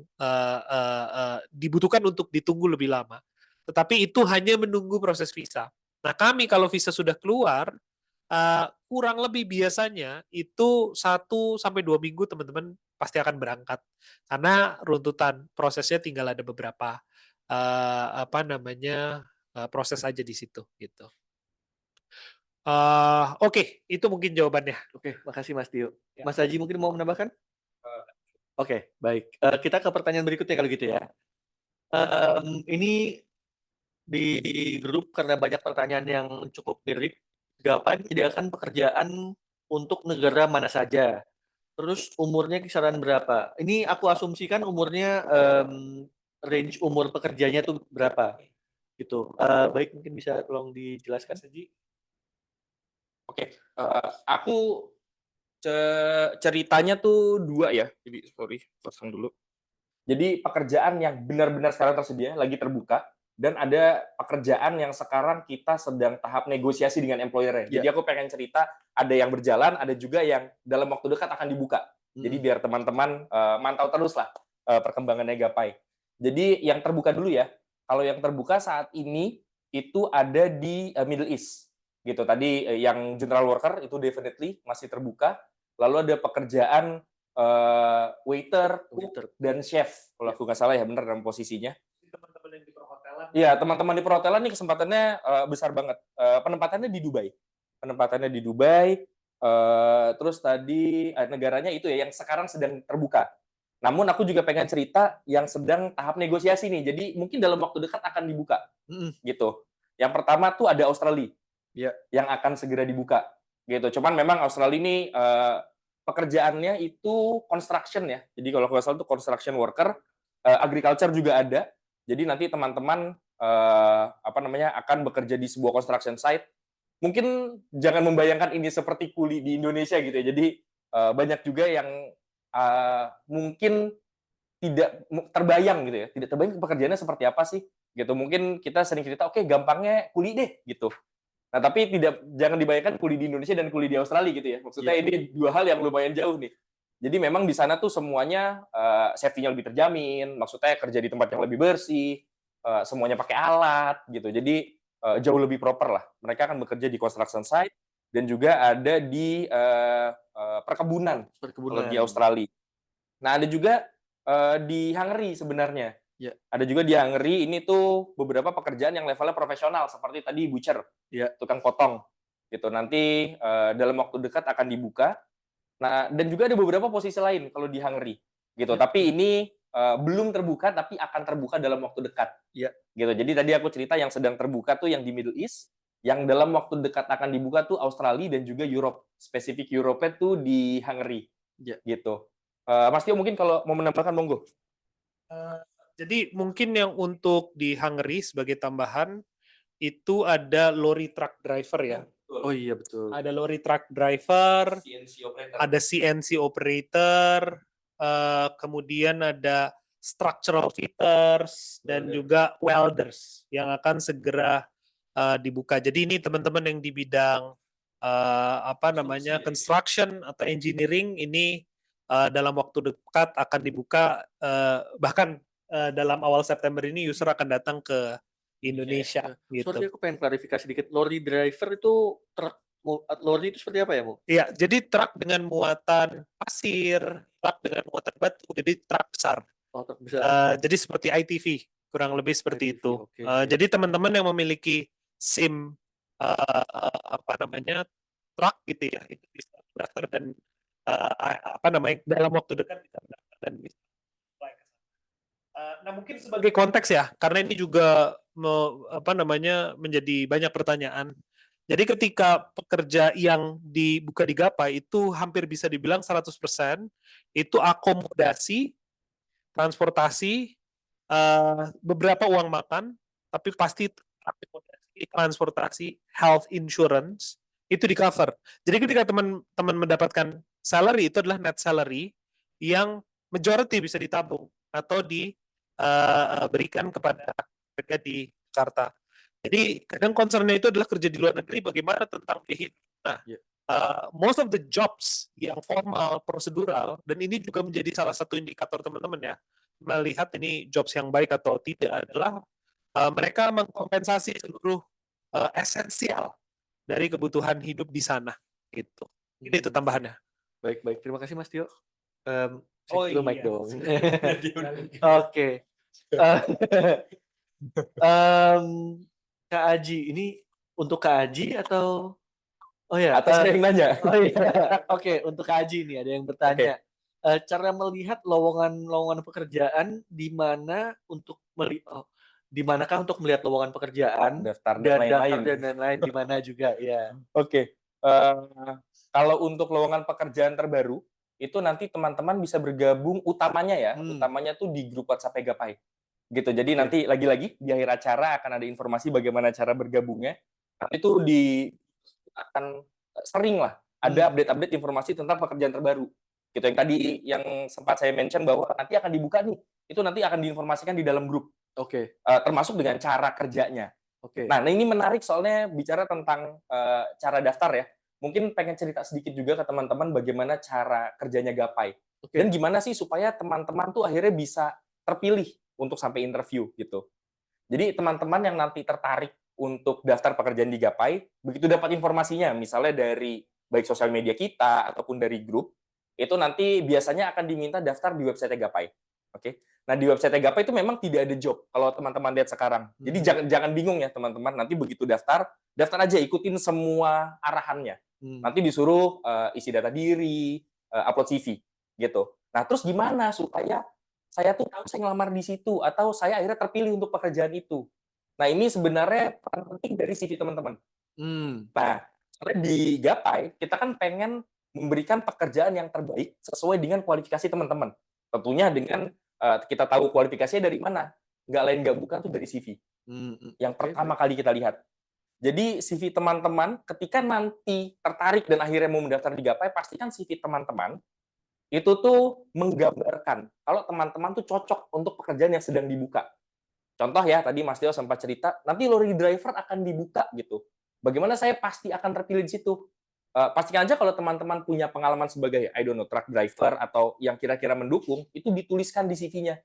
dibutuhkan untuk ditunggu lebih lama. Tetapi itu hanya menunggu proses visa. Nah, kami kalau visa sudah keluar, kurang lebih biasanya itu 1 sampai 2 minggu teman-teman pasti akan berangkat. Karena runtutan prosesnya tinggal ada beberapa proses aja di situ gitu. Oke, itu mungkin jawabannya. Oke, makasih Mas Tio. Ya. Mas Haji mungkin mau menambahkan? Oke, baik. Kita ke pertanyaan berikutnya kalau gitu ya. Ini di grup karena banyak pertanyaan yang cukup mirip. Gapai menyediakan pekerjaan untuk negara mana saja? Terus umurnya kisaran berapa? Ini aku asumsikan umurnya range umur pekerjanya tuh berapa? Gitu. Baik, mungkin bisa tolong dijelaskan Haji. Oke, aku ceritanya tuh 2 ya. Jadi sorry, pasang dulu. Jadi pekerjaan yang benar-benar sekarang tersedia lagi terbuka dan ada pekerjaan yang sekarang kita sedang tahap negosiasi dengan employer-nya. Jadi aku pengen cerita ada yang berjalan, ada juga yang dalam waktu dekat akan dibuka. Jadi biar teman-teman mantau terus lah perkembangannya Gapai. Jadi yang terbuka dulu ya. Kalau yang terbuka saat ini itu ada di Middle East. Gitu. Tadi yang general worker itu definitely masih terbuka. Lalu ada pekerjaan waiter, dan chef. Kalau aku nggak salah ya benar dalam posisinya. Teman-teman yang di perhotelan. Iya, teman-teman di perhotelan nih kesempatannya besar banget. Penempatannya di Dubai. Terus tadi negaranya itu ya yang sekarang sedang terbuka. Namun aku juga pengen cerita yang sedang tahap negosiasi nih. Jadi mungkin dalam waktu dekat akan dibuka. Gitu. Yang pertama tuh ada Australia. Yang akan segera dibuka. Gitu. Cuman memang Australia ini pekerjaannya itu construction ya. Jadi kalau nggak salah itu construction worker, agriculture juga ada. Jadi nanti teman-teman akan bekerja di sebuah construction site. Mungkin jangan membayangkan ini seperti kuli di Indonesia gitu ya. Jadi banyak juga yang mungkin tidak terbayang gitu ya. Tidak terbayang pekerjaannya seperti apa sih? Gitu. Mungkin kita sering cerita, oke, gampangnya kuli deh gitu. Nah, tapi jangan dibayangkan kuliah di Indonesia dan kuliah di Australia gitu ya. Maksudnya ini dua hal yang lumayan jauh nih. Jadi memang di sana tuh semuanya safety-nya lebih terjamin, maksudnya kerja di tempat yang lebih bersih, semuanya pakai alat gitu. Jadi jauh lebih proper lah. Mereka akan bekerja di construction site dan juga ada di perkebunan kalau di Australia. Nah, ada juga di Hungary sebenarnya. Ya. Ada juga di Hungary, ini tuh beberapa pekerjaan yang levelnya profesional, seperti tadi butcher, tukang potong. Gitu. Nanti dalam waktu dekat akan dibuka. Nah, dan juga ada beberapa posisi lain kalau di Hungary. Gitu. Tapi ini belum terbuka, tapi akan terbuka dalam waktu dekat. Gitu. Jadi tadi aku cerita yang sedang terbuka tuh yang di Middle East, yang dalam waktu dekat akan dibuka tuh Australia dan juga Europe. Spesifik Europe tuh di Hungary. Gitu. Mas Tio mungkin kalau mau menambahkan, monggo. Jadi mungkin yang untuk di Hungary sebagai tambahan, itu ada lorry truck driver ya. Oh iya, betul. Ada lorry truck driver, ada CNC operator, kemudian ada structural fitters, dan juga welders yang akan segera dibuka. Jadi ini teman-teman yang di bidang construction atau engineering ini dalam waktu dekat akan dibuka, bahkan dalam awal September ini user akan datang ke Indonesia. Gitu. Sorry, aku pengen klarifikasi dikit. Lorry driver itu truk, lorry itu seperti apa ya, Bu? Iya, jadi truk dengan muatan pasir, truk dengan muatan batu, jadi truk besar. Oh, truk besar. Jadi seperti ITV, kurang lebih seperti ITV, itu. Jadi teman-teman yang memiliki SIM truk gitu ya, itu bisa daftar dan dalam waktu dekat bisa daftar dan bisa apply ke sana. Nah, mungkin sebagai konteks ya, karena ini juga menjadi banyak pertanyaan. Jadi ketika pekerja yang dibuka di Gapai itu hampir bisa dibilang 100% itu akomodasi, transportasi, beberapa uang makan, tapi pasti akomodasi, transportasi, health insurance itu di cover. Jadi ketika teman-teman mendapatkan salary itu adalah net salary yang majority bisa ditabung atau diberikan kepada mereka di Jakarta. Jadi kadang concernnya itu adalah kerja di luar negeri, bagaimana tentang biaya hidup. Nah, most of the jobs yang formal, prosedural, dan ini juga menjadi salah satu indikator teman-teman ya, melihat ini jobs yang baik atau tidak adalah mereka mengkompensasi seluruh esensial dari kebutuhan hidup di sana. Gitu. Ini itu tambahannya. Baik. Terima kasih, Mas Tio. Mic iya. dong. Oke. Kak Aji, ini untuk Kak Aji atau Atau saya yang nanya? Oh iya. Oke, untuk Kak Aji nih ada yang bertanya. Cara melihat lowongan pekerjaan di mana di manakah untuk melihat lowongan pekerjaan, daftar dan lain-lain. dan lain-lain di mana juga ya. Oke. Kalau untuk lowongan pekerjaan terbaru itu nanti teman-teman bisa bergabung utamanya tuh di grup WhatsApp Gapai. Gitu. Jadi nanti lagi-lagi di akhir acara akan ada informasi bagaimana cara bergabungnya. Itu akan sering lah ada update-update informasi tentang pekerjaan terbaru. Gitu, yang tadi yang sempat saya mention bahwa nanti akan dibuka nih. Itu nanti akan diinformasikan di dalam grup. Termasuk dengan cara kerjanya. Nah, ini menarik soalnya bicara tentang cara daftar ya. Mungkin pengen cerita sedikit juga ke teman-teman bagaimana cara kerjanya Gapai. Dan gimana sih supaya teman-teman tuh akhirnya bisa terpilih untuk sampai interview gitu. Jadi teman-teman yang nanti tertarik untuk daftar pekerjaan di Gapai, begitu dapat informasinya, misalnya dari baik sosial media kita ataupun dari grup, itu nanti biasanya akan diminta daftar di website Gapai. Oke. Nah, di website Gapai itu memang tidak ada job kalau teman-teman lihat sekarang. Jadi jangan bingung ya teman-teman, nanti begitu daftar aja, ikutin semua arahannya. Nanti disuruh isi data diri, upload CV gitu. Nah, terus gimana supaya saya tuh tahu saya ngelamar di situ atau saya akhirnya terpilih untuk pekerjaan itu. Nah, ini sebenarnya peran penting dari CV teman-teman. Nah, di Gapai kita kan pengen memberikan pekerjaan yang terbaik sesuai dengan kualifikasi teman-teman. Tentunya dengan kita tahu kualifikasinya dari mana. Nggak lain nggak bukan tuh dari CV. Yang pertama kali kita lihat. Jadi CV teman-teman ketika nanti tertarik dan akhirnya mau mendaftar di Gapai, pastikan CV teman-teman itu tuh menggambarkan kalau teman-teman tuh cocok untuk pekerjaan yang sedang dibuka. Contoh ya, tadi Mas Tio sempat cerita, nanti lorry driver akan dibuka gitu. Bagaimana saya pasti akan terpilih di situ? Pastikan aja kalau teman-teman punya pengalaman sebagai, I don't know, truck driver atau yang kira-kira mendukung, itu dituliskan di CV-nya.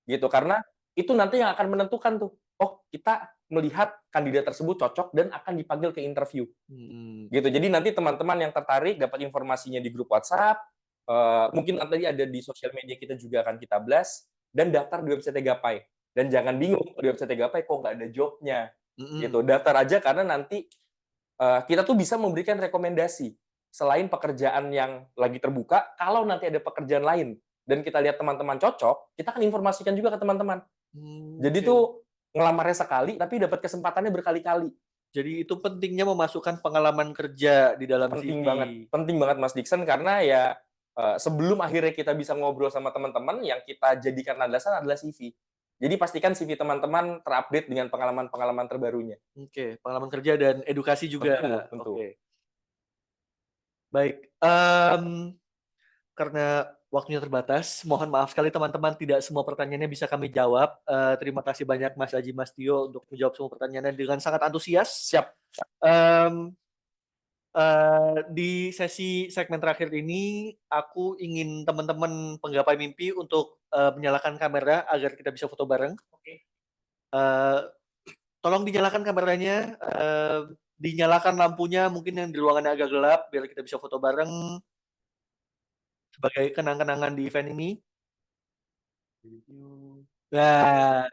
Gitu, karena itu nanti yang akan menentukan tuh, oh kita melihat kandidat tersebut cocok dan akan dipanggil ke interview. Gitu. Jadi nanti teman-teman yang tertarik dapat informasinya di grup WhatsApp, mungkin nanti ada di sosial media kita juga akan kita blast, dan daftar di website Gapai. Dan jangan bingung, di website Gapai kok nggak ada job-nya. Gitu. Daftar aja karena nanti kita tuh bisa memberikan rekomendasi. Selain pekerjaan yang lagi terbuka, kalau nanti ada pekerjaan lain dan kita lihat teman-teman cocok, kita akan informasikan juga ke teman-teman. Jadi tuh ngelamarnya sekali, tapi dapat kesempatannya berkali-kali. Jadi itu pentingnya memasukkan pengalaman kerja di dalam Penting CV. Penting banget Mas Dickson, karena ya sebelum akhirnya kita bisa ngobrol sama teman-teman, yang kita jadikan landasan adalah CV. Jadi pastikan CV teman-teman terupdate dengan pengalaman-pengalaman terbarunya. Oke, pengalaman kerja dan edukasi juga. Tentu. Oke. Baik, karena waktunya terbatas, mohon maaf sekali teman-teman, tidak semua pertanyaannya bisa kami jawab. Terima kasih banyak Mas Aji, Mas Tio untuk menjawab semua pertanyaannya dengan sangat antusias. Siap. Di sesi segmen terakhir ini, aku ingin teman-teman penggapai mimpi untuk menyalakan kamera agar kita bisa foto bareng. Oke. Tolong dinyalakan kameranya, dinyalakan lampunya, mungkin yang di ruangan agak gelap, biar kita bisa foto bareng sebagai kenang-kenangan di event ini. Nah,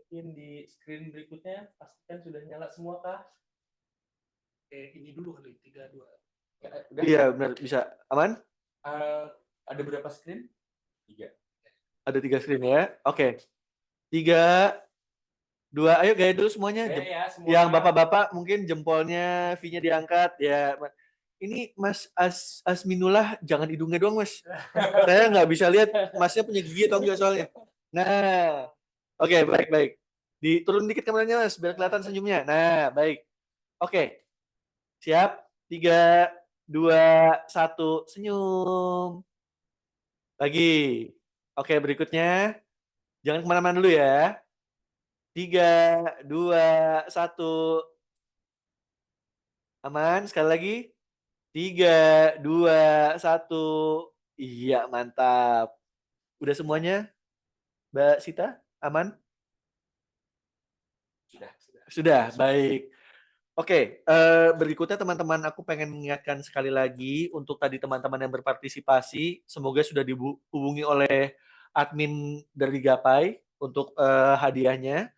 mungkin di screen berikutnya pastikan sudah nyala semua kah? Ini dulu kali 3, 2. Iya benar, bisa. Aman? Ada berapa screen? 3. Ada 3 screen ya. Oke. 3, 2, ayo gaya dulu semuanya. Ya, semua. Yang bapak-bapak mungkin jempolnya V-nya diangkat ya. Ini Mas Asminullah, jangan hidungnya doang Mas. Saya nggak bisa lihat Masnya punya gigi atau enggak soalnya. Nah, oke, baik. Diturun dikit kameranya Mas, biar kelihatan senyumnya. Nah, baik. Oke. Siap? 3, 2, 1, senyum. Lagi. Oke, berikutnya. Jangan kemana-mana dulu ya. 3, 2, 1. Aman? Sekali lagi. 3, 2, 1. Iya, mantap. Udah semuanya? Mbak Sita, aman? Sudah, baik. Oke, berikutnya teman-teman, aku pengen mengingatkan sekali lagi untuk tadi teman-teman yang berpartisipasi, semoga sudah dihubungi oleh admin dari Gapai untuk hadiahnya.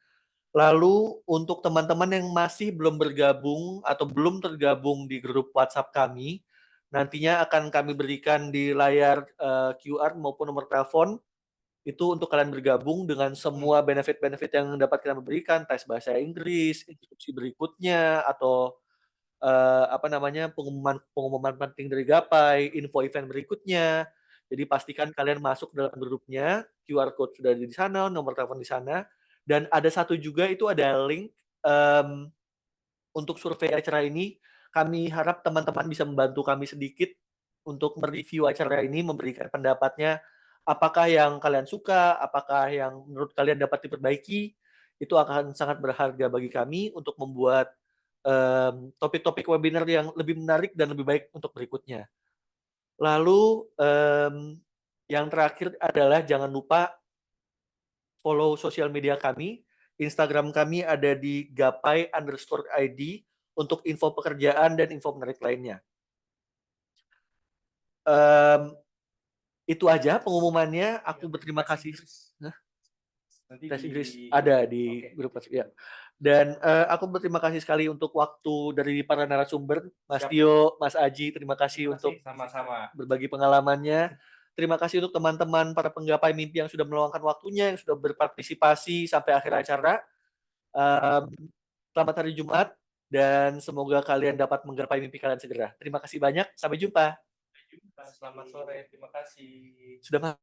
Lalu untuk teman-teman yang masih belum bergabung atau belum tergabung di grup WhatsApp kami, nantinya akan kami berikan di layar QR maupun nomor telepon. Itu untuk kalian bergabung dengan semua benefit-benefit yang dapat kalian berikan, tes bahasa Inggris, instruksi berikutnya, atau pengumuman penting dari Gapai, info event berikutnya. Jadi pastikan kalian masuk dalam grupnya, QR code sudah ada di sana, nomor telepon di sana, dan ada satu juga itu ada link untuk survei acara ini. Kami harap teman-teman bisa membantu kami sedikit untuk mereview acara ini, memberikan pendapatnya, apakah yang kalian suka, apakah yang menurut kalian dapat diperbaiki. Itu akan sangat berharga bagi kami untuk membuat topik-topik webinar yang lebih menarik dan lebih baik untuk berikutnya. Lalu yang terakhir adalah jangan lupa follow sosial media kami. Instagram kami ada di gapai_id untuk info pekerjaan dan info menarik lainnya. Itu aja pengumumannya. Aku berterima kasih. Tes Inggris ada di grup ya. Dan aku berterima kasih sekali untuk waktu dari para narasumber, Mas Tio, Mas Aji. Terima kasih untuk sama-sama berbagi pengalamannya. Terima kasih untuk teman-teman para penggapai mimpi yang sudah meluangkan waktunya, yang sudah berpartisipasi sampai akhir acara. Selamat hari Jumat dan semoga kalian dapat menggapai mimpi kalian segera. Terima kasih banyak. Sampai jumpa. Selamat sore. Terima kasih. Sudah